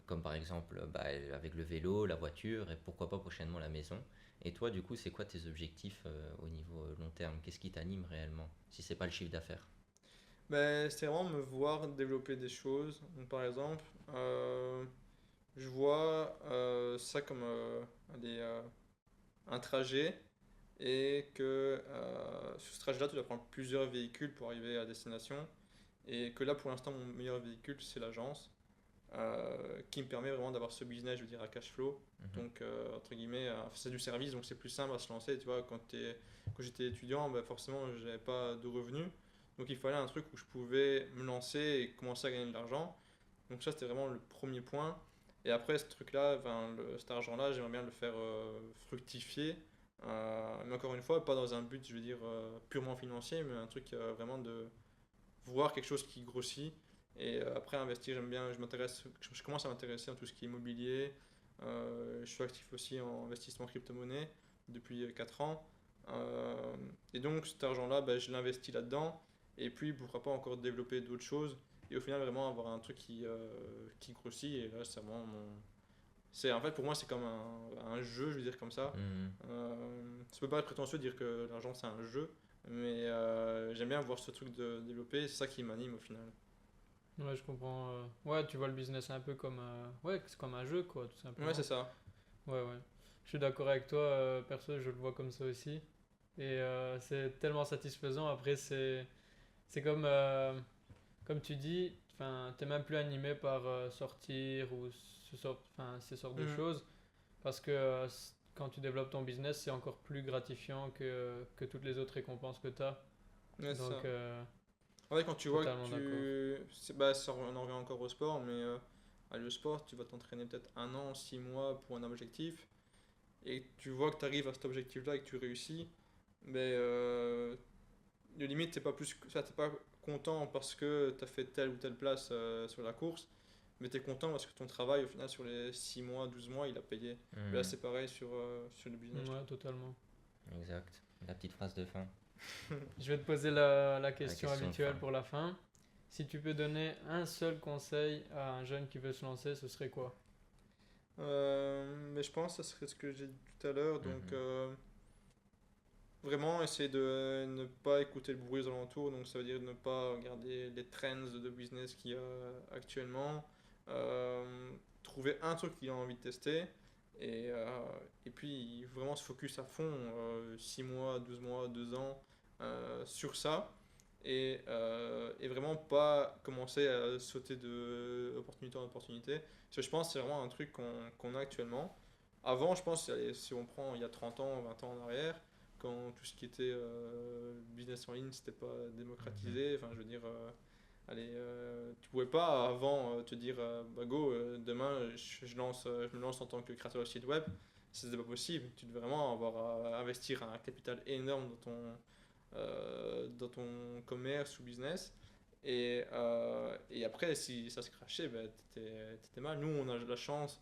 Comme par exemple bah, avec le vélo, la voiture et pourquoi pas prochainement la maison. Et toi, du coup, c'est quoi tes objectifs au niveau long terme? Qu'est-ce qui t'anime réellement? Si c'est pas le chiffre d'affaires. Ben, c'est vraiment me voir développer des choses. Donc, par exemple, je vois ça comme allez, un trajet et que sur ce trajet-là, tu dois prendre plusieurs véhicules pour arriver à destination. Et que là, pour l'instant, mon meilleur véhicule, c'est l'agence, qui me permet vraiment d'avoir ce business, je veux dire, à cash flow. Mhm. Donc, entre guillemets, c'est du service, donc c'est plus simple à se lancer. Tu vois, quand j'étais étudiant, ben forcément, je n'avais pas de revenus. Donc, il fallait un truc où je pouvais me lancer et commencer à gagner de l'argent. Donc, ça, c'était vraiment le premier point. Et après, ce truc-là, enfin, cet argent-là, j'aimerais bien le faire fructifier. Mais encore une fois, pas dans un but, je veux dire, purement financier, mais un truc vraiment de voir quelque chose qui grossit. Et après, investir, j'aime bien, je commence à m'intéresser à tout ce qui est immobilier. Je suis actif aussi en investissement crypto-monnaie depuis 4 ans. Et donc, cet argent-là, ben, je l'investis là-dedans. Et puis, pourquoi pas encore développer d'autres choses. Et au final, vraiment avoir un truc qui grossit. Et là, c'est vraiment en fait, pour moi, c'est comme un jeu, je veux dire comme ça. Mhm. Ça peut pas être prétentieux de dire que l'argent, c'est un jeu. Mais j'aime bien voir ce truc de développer. C'est ça qui m'anime au final. Ouais, je comprends. Ouais, tu vois le business un peu comme, ouais, c'est comme un jeu, quoi, tout Ouais, c'est simplement. ça. Ouais, ouais. Je suis d'accord avec toi. Perso, je le vois comme ça aussi. Et c'est tellement satisfaisant. Après, c'est comme, comme tu dis, enfin, t'es même plus animé par sortir ou enfin, ces sortes de Mhm. choses. Parce que quand tu développes ton business, c'est encore plus gratifiant que toutes les autres récompenses que tu as. Ouais, c'est Donc, ça. En fait, quand tu vois que totalement d'accord. on en revient encore au sport, mais le sport, tu vas t'entraîner peut-être 1 an, 6 mois pour un objectif, et tu vois que tu arrives à cet objectif-là et que tu réussis, mais de limite, t'es pas content parce que tu as fait telle ou telle place sur la course, mais tu es content parce que ton travail, au final, sur les 6 mois, 12 mois, il a payé. Et là, Mhm. c'est pareil sur le business, je Ouais, trouve. totalement. Exact. La petite phrase de fin. Je vais te poser la La question question de fin. habituelle pour la fin. Si tu peux donner un seul conseil à un jeune qui veut se lancer, ce serait quoi? Mais je pense que ce serait ce que j'ai dit tout à l'heure, donc Mhm. vraiment essayer de ne pas écouter le bruit aux alentours, donc ça veut dire ne pas regarder les trends de business qu'il y a actuellement, trouver un truc qu'il a envie de tester, et puis vraiment se focus à fond, 6 mois, 12 mois, 2 ans, sur ça, et vraiment pas commencer à sauter de opportunité en opportunité, parce que je pense que c'est vraiment un truc qu'on a actuellement. Avant, je pense, allez, si on prend il y a 30 ans, 20 ans en arrière, quand tout ce qui était business en ligne, c'était pas démocratisé. Enfin, je veux dire, allez, tu pouvais pas avant te dire, bah go, demain, je me lance en tant que créateur de site web. C'était pas possible. Tu devais vraiment avoir à investir un capital énorme dans ton commerce ou business. Et après, si ça se crachait, ben, t'étais mal. Nous, on a la chance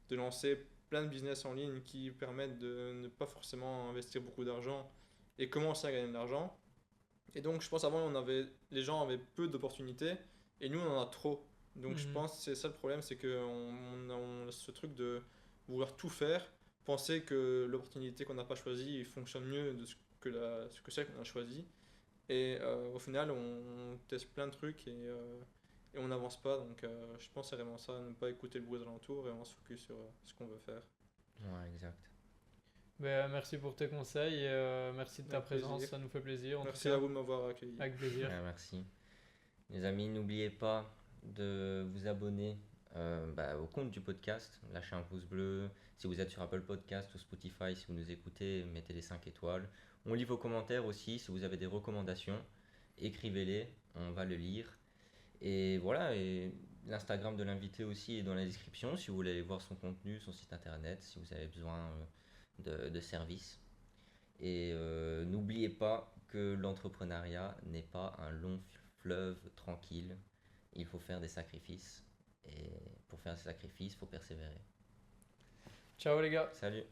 de lancer plein de business en ligne qui permettent de ne pas forcément investir beaucoup d'argent et commencer à gagner de l'argent. Et donc, je pense avant, les gens avaient peu d'opportunités et nous, on en a trop. Donc, je Mhm. pense que c'est ça le problème, c'est qu'on a ce truc de vouloir tout faire, penser que l'opportunité qu'on n'a pas choisie fonctionne mieux de ce que celle qu'on a choisie. Et au final, on teste plein de trucs et on n'avance pas. Donc, je pense que c'est vraiment ça, ne pas écouter le bruit des alentours et vraiment se focus sur ce qu'on veut faire. Ouais, exact. Ben, merci pour tes conseils et merci de ta Avec présence, plaisir. ça nous fait plaisir en tout Merci à cas. vous de m'avoir accueilli. Avec plaisir. Ouais, merci. Les amis, n'oubliez pas de vous abonner au compte du podcast. Lâchez un pouce bleu. Si vous êtes sur Apple Podcast ou Spotify, si vous nous écoutez, mettez les 5 étoiles. On lit vos commentaires aussi. Si vous avez des recommandations, écrivez-les. On va le lire. Et voilà, et l'Instagram de l'invité aussi est dans la description si vous voulez aller voir son contenu, son site internet, si vous avez besoin de services. Et n'oubliez pas que l'entrepreneuriat n'est pas un long fleuve tranquille. Il faut faire des sacrifices. Et pour faire des sacrifices, il faut persévérer. Ciao les gars. Salut!